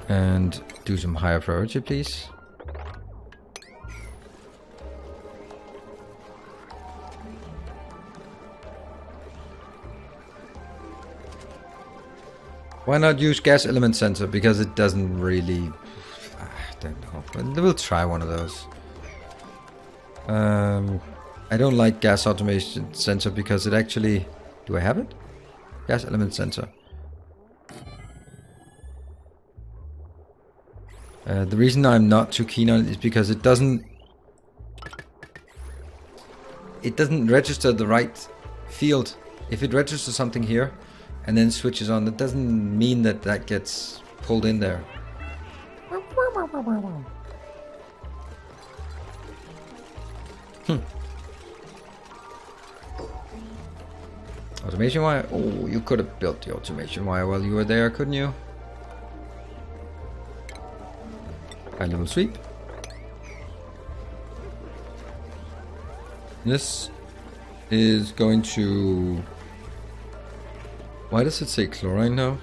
And do some higher priority, please. Why not use gas element sensor? Because it doesn't really... I don't know. But we'll try one of those. I don't like gas automation sensor because it actually... Do I have it? Gas element sensor. The reason I'm not too keen on it is because it doesn't register the right field. If it registers something here and then switches on, that doesn't mean that that gets pulled in there. Automation wire? Oh, you could have built the automation wire while you were there, couldn't you? High level sweep. This is going to... Why does it say chlorine now?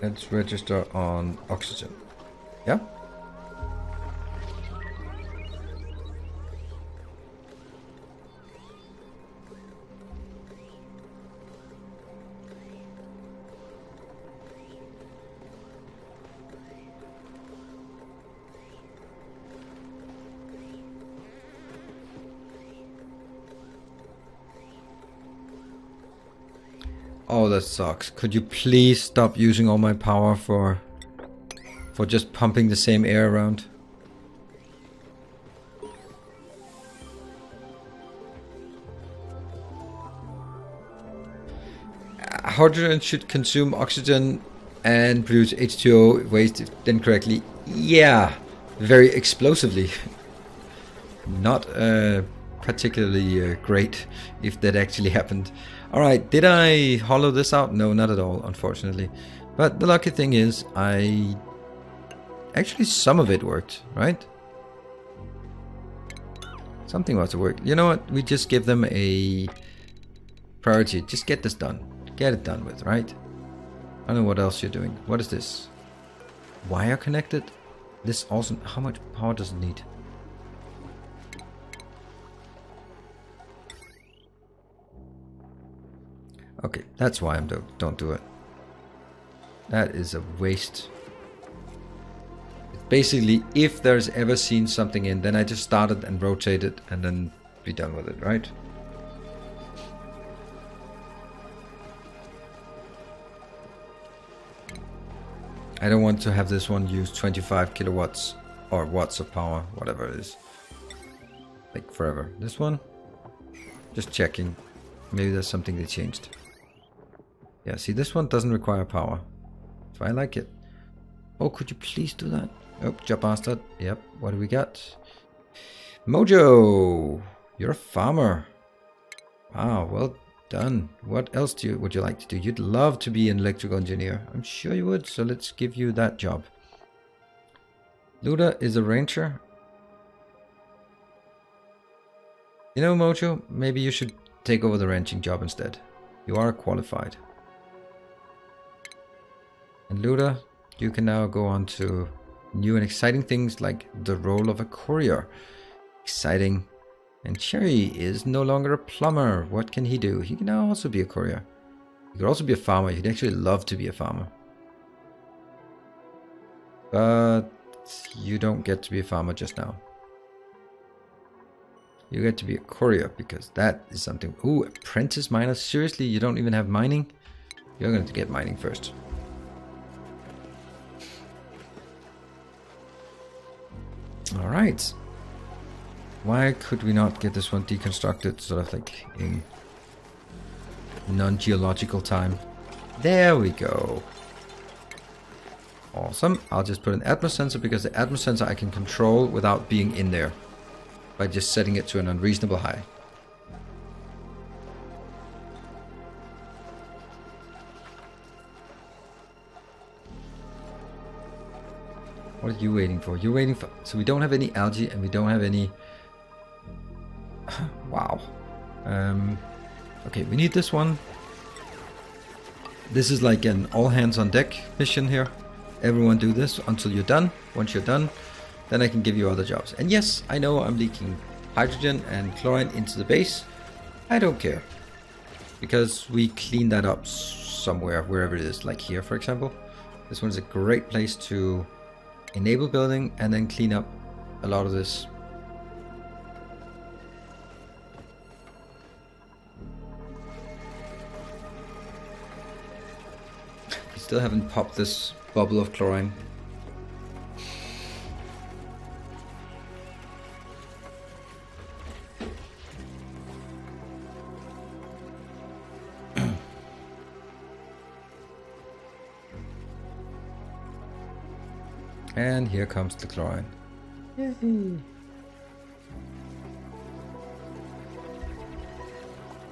Let's register on oxygen. Yeah? Oh, that sucks. Could you please stop using all my power for just pumping the same air around? Hydrogen should consume oxygen and produce H2O waste if done correctly. Yeah, very explosively. Not particularly great if that actually happened. Alright, did I hollow this out? No, not at all, unfortunately. But the lucky thing is, actually some of it worked, right? Something must have worked. You know what? We just give them a priority. Just get this done. Get it done with, right? I don't know what else you're doing. What is this? Wire connected? This also... How much power does it need? Okay, that's why I don't do it. That is a waste. Basically, if there's ever seen something in, then I just start it and rotate it and then be done with it, right? I don't want to have this one use 25 kilowatts or watts of power, whatever it is. Like forever. This one, just checking. Maybe there's something they changed. Yeah, see, this one doesn't require power. So I like it. Oh, could you please do that? Oh, job bastard. Yep, what do we got? Mojo! You're a farmer. Wow, well done. What else would you like to do? You'd love to be an electrical engineer. I'm sure you would, so let's give you that job. Luda is a rancher. You know, Mojo, maybe you should take over the ranching job instead. You are qualified. And Luda, you can now go on to new and exciting things like the role of a courier. Exciting. And Cherry is no longer a plumber. What can he do? He can now also be a courier. He could also be a farmer. He'd actually love to be a farmer. But you don't get to be a farmer just now. You get to be a courier because that is something. Ooh, apprentice miner. Seriously, you don't even have mining? You're going to get mining first. Alright. Why could we not get this one deconstructed sort of like in non-geological time? There we go. Awesome. I'll just put an atmos sensor because the atmos sensor I can control without being in there by just setting it to an unreasonable high. What are you waiting for? You're waiting for... So we don't have any algae and we don't have any... Wow. Okay, we need this one. This is like an all hands on deck mission here. Everyone do this until you're done. Once you're done, then I can give you other jobs. And yes, I know I'm leaking hydrogen and chlorine into the base. I don't care. Because we clean that up somewhere, wherever it is. Like here, for example. This one's a great place to enable building and then clean up a lot of this. We still haven't popped this bubble of chlorine. And here comes the chlorine. Yay.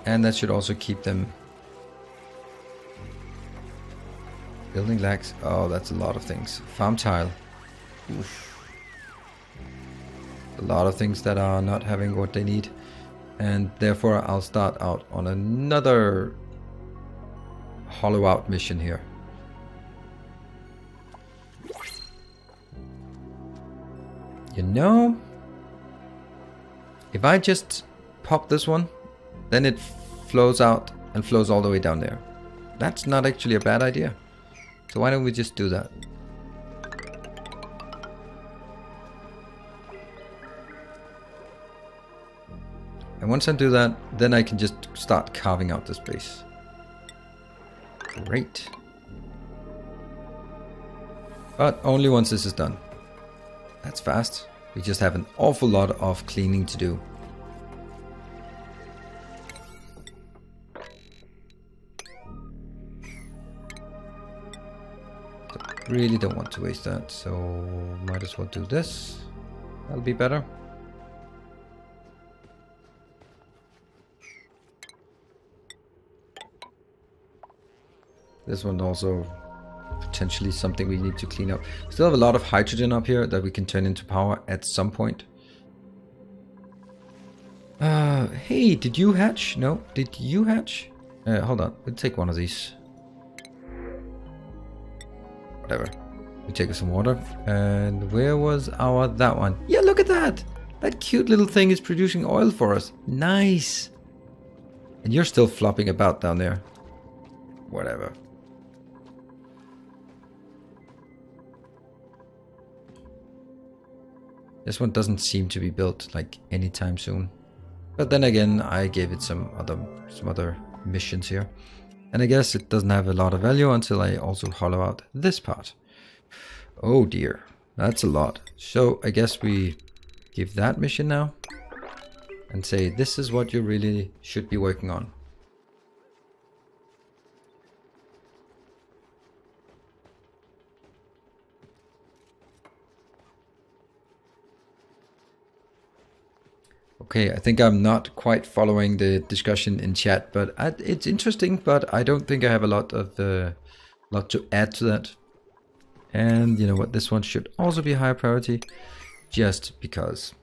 And that should also keep them. Building lags. Oh, that's a lot of things. Farm tile. Oof. A lot of things that are not having what they need. And therefore I'll start out on another hollow out mission here. You know, if I just pop this one, then it flows out and flows all the way down there. That's not actually a bad idea. So why don't we just do that? And once I do that, then I can just start carving out the space. Great. But only once this is done. That's fast. We just have an awful lot of cleaning to do. Really don't want to waste that, so might as well do this. That'll be better. This one also potentially something we need to clean up. Still have a lot of hydrogen up here that we can turn into power at some point. Hey, did you hatch? No, did you hatch? Hold on, we'll take one of these. Whatever. We take some water. And where was our that one? Yeah, look at that! That cute little thing is producing oil for us. Nice! And you're still flopping about down there. Whatever. This one doesn't seem to be built like anytime soon. But then again, I gave it some other missions here. And I guess it doesn't have a lot of value until I also hollow out this part. Oh dear, that's a lot. So I guess we give that mission now. And say this is what you really should be working on. Okay, I think I'm not quite following the discussion in chat, but it's interesting, but I don't think I have a lot to add to that. And you know what, this one should also be a higher priority, just because.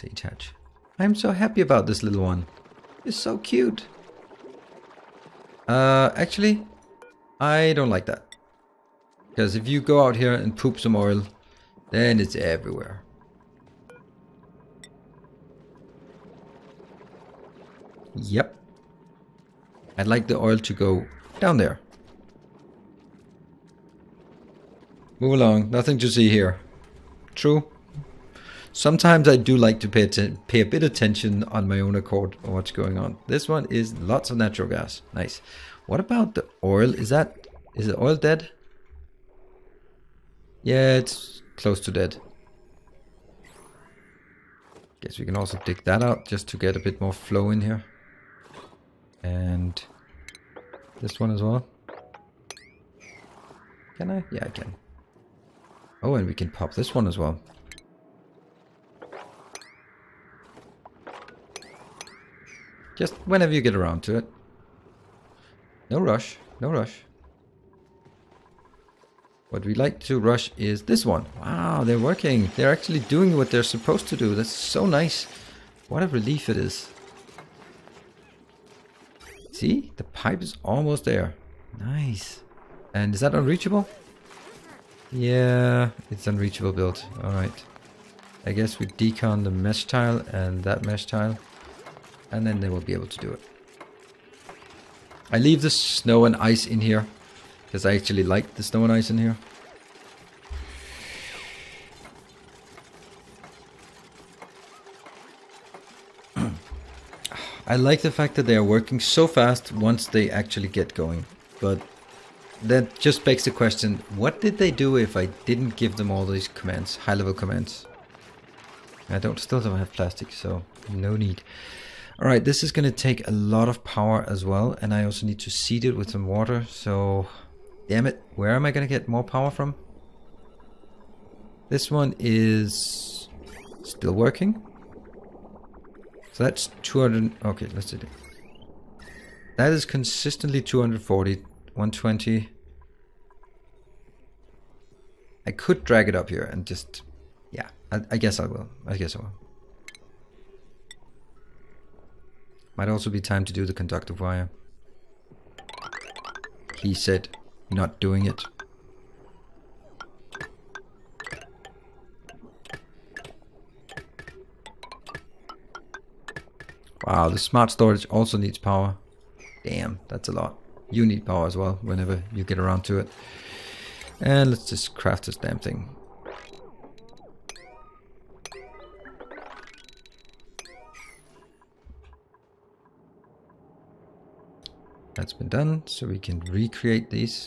Sage hatch. I'm so happy about this little one. It's so cute. Actually, I don't like that. Because if you go out here and poop some oil, then it's everywhere. Yep. I'd like the oil to go down there. Move along. Nothing to see here. True. Sometimes I do like to pay a bit of attention on my own accord on what's going on. This one is lots of natural gas. Nice. What about the oil? Is the oil dead? Yeah, it's close to dead. Guess we can also dig that out just to get a bit more flow in here. And this one as well. Can I? Yeah, I can. Oh, and we can pop this one as well. Just whenever you get around to it. No rush, no rush. What we like to rush is this one. Wow, they're working. They're actually doing what they're supposed to do. That's so nice. What a relief it is. See, the pipe is almost there. Nice. And is that unreachable? Yeah, it's unreachable build. Alright. I guess we decon the mesh tile and that mesh tile. And then they will be able to do it. I leave the snow and ice in here. Because I actually like the snow and ice in here. I like the fact that they are working so fast once they actually get going. But that just begs the question, what did they do if I didn't give them all these commands, high-level commands? I still don't have plastic, so no need. Alright, this is going to take a lot of power as well, and I also need to seed it with some water, so... Damn it, where am I going to get more power from? This one is still working. So that's 200... Okay, let's do it. That is consistently 240, 120. I could drag it up here and just... Yeah, I guess I will. I guess I will. Might also be time to do the conductive wire. He said not doing it. Wow, the smart storage also needs power. Damn, that's a lot. You need power as well whenever you get around to it. And let's just craft this damn thing. That's been done, so we can recreate these.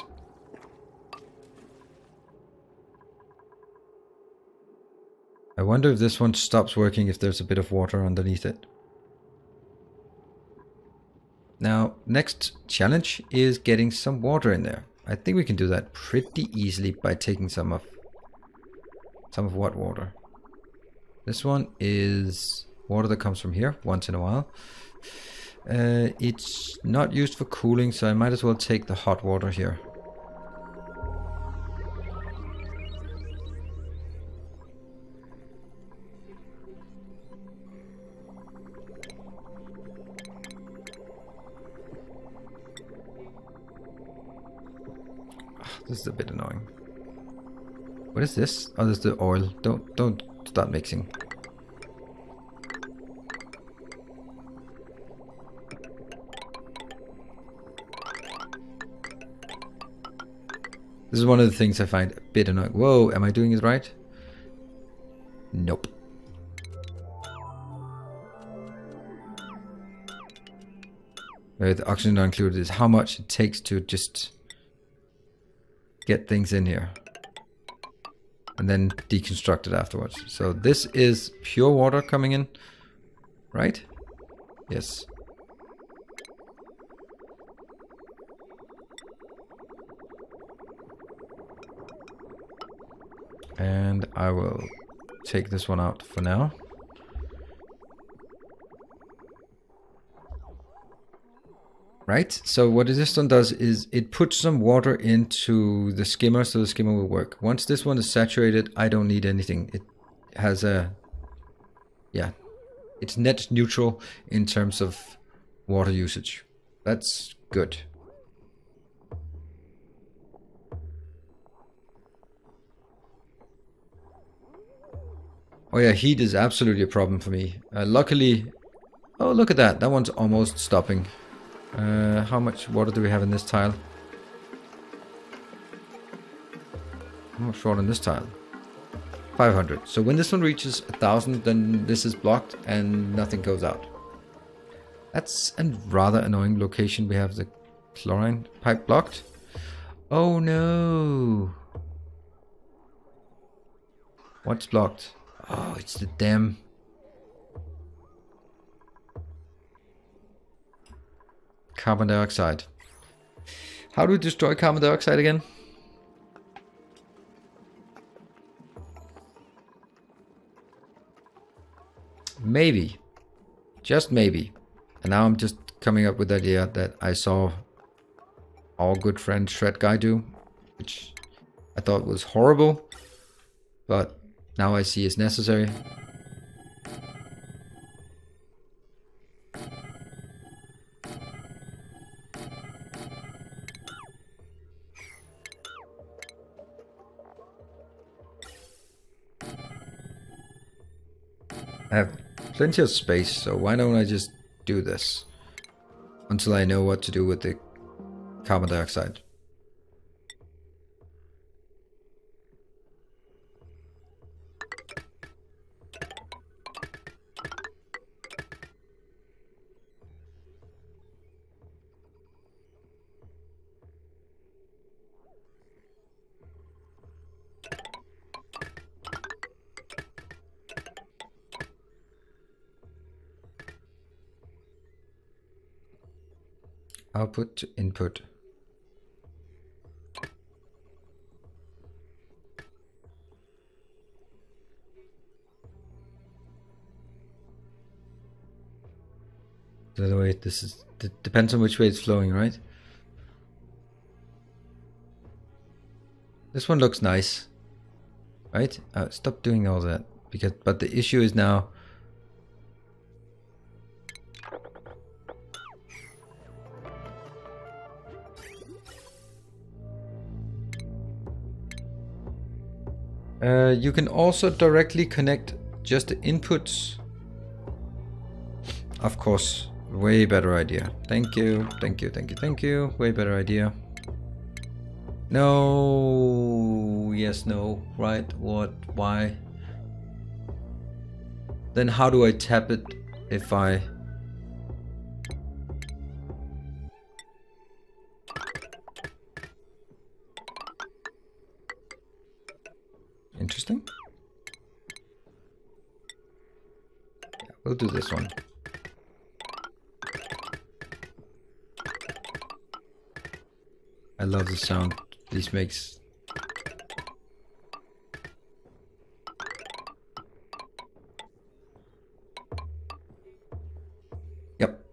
I wonder if this one stops working if there's a bit of water underneath it. Now, next challenge is getting some water in there. I think we can do that pretty easily by taking some of what water? This one is water that comes from here once in a while. It's not used for cooling, so I might as well take the hot water here. This is a bit annoying. What is this? Oh, this is the oil. Don't start mixing. This is one of the things I find a bit annoying. Whoa, am I doing it right? Nope. The oxygen not included is how much it takes to just get things in here and then deconstruct it afterwards. So this is pure water coming in, right? Yes. And I will take this one out for now. Right, so what this one does is it puts some water into the skimmer so the skimmer will work. Once this one is saturated, I don't need anything. It has a... Yeah, it's net neutral in terms of water usage. That's good. Oh yeah, heat is absolutely a problem for me. Luckily, oh look at that, that one's almost stopping. How much water do we have in this tile? How much water in this tile? 500. So when this one reaches 1000, then this is blocked and nothing goes out. That's a rather annoying location. We have the chlorine pipe blocked. Oh no! What's blocked? Oh, it's the dam. Carbon dioxide. How do we destroy carbon dioxide again? Maybe. Just maybe. And now I'm just coming up with the idea that I saw our good friend Shred Guy do, which I thought was horrible, but now I see is necessary. I have plenty of space, so why don't I just do this until I know what to do with the carbon dioxide. Output to input. By the way, this is depends on which way it's flowing, right? This one looks nice, right? Stop doing all that but the issue is now. You can also directly connect just the inputs. Of course, way better idea. Thank you, thank you, thank you, thank you. Way better idea. No, yes, no, right, what, why? Then how do I tap it if I... Interesting. Yeah, we'll do this one. I love the sound this makes. Yep.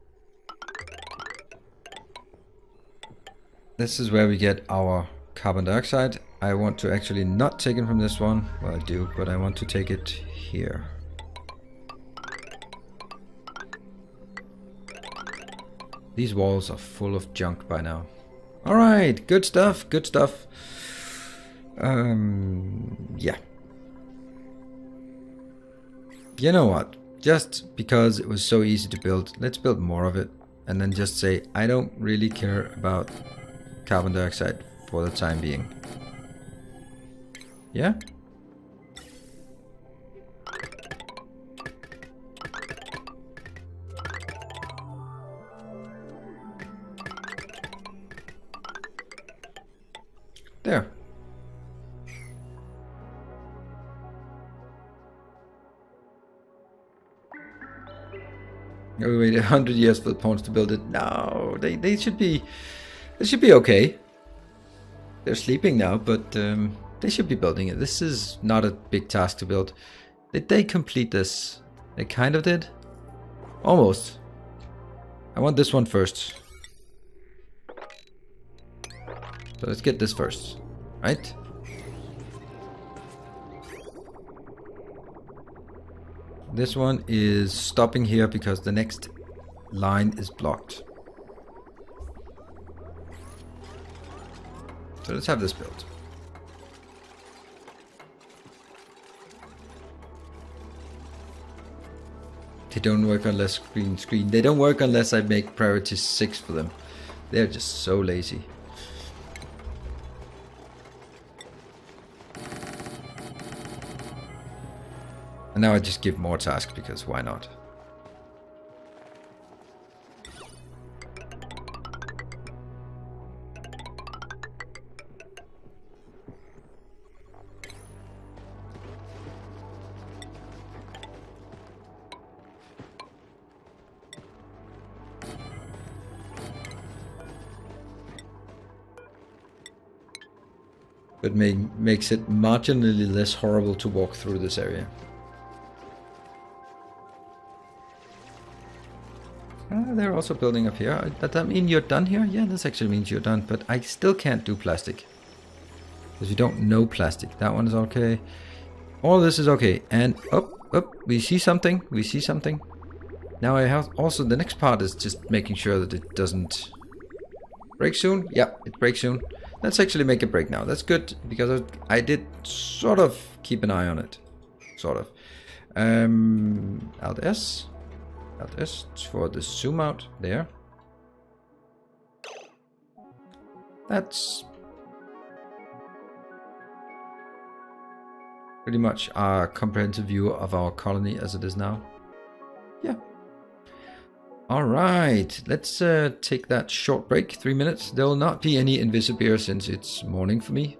This is where we get our carbon dioxide. I want to actually not take it from this one. Well, I do, but I want to take it here. These walls are full of junk by now. Alright, good stuff, good stuff. Yeah. You know what? Just because it was so easy to build, let's build more of it. And then just say, I don't really care about carbon dioxide for the time being. Yeah? There. We waited 100 years for the pawns to build it. No, they should be okay. They're sleeping now, but they should be building it. This is not a big task to build. Did they complete this? They kind of did. Almost. I want this one first. So let's get this first, right? This one is stopping here because the next line is blocked. So let's have this built. They don't work unless green screen. They don't work unless I make priority 6 for them. They're just so lazy. And now I just give more tasks because why not? But makes it marginally less horrible to walk through this area. They're also building up here. Does that mean you're done here? Yeah, this actually means you're done. But I still can't do plastic. Because you don't know plastic. That one is okay. All this is okay. And up, we see something. We see something. Now I have also the next part is just making sure that it doesn't break soon. Yeah, it breaks soon. Let's actually make it break now. That's good because I did sort of keep an eye on it. Sort of. Alt S for the zoom out there. That's pretty much our comprehensive view of our colony as it is now. Yeah. All right, let's take that short break, 3 minutes. There will not be any Invisibir since it's morning for me.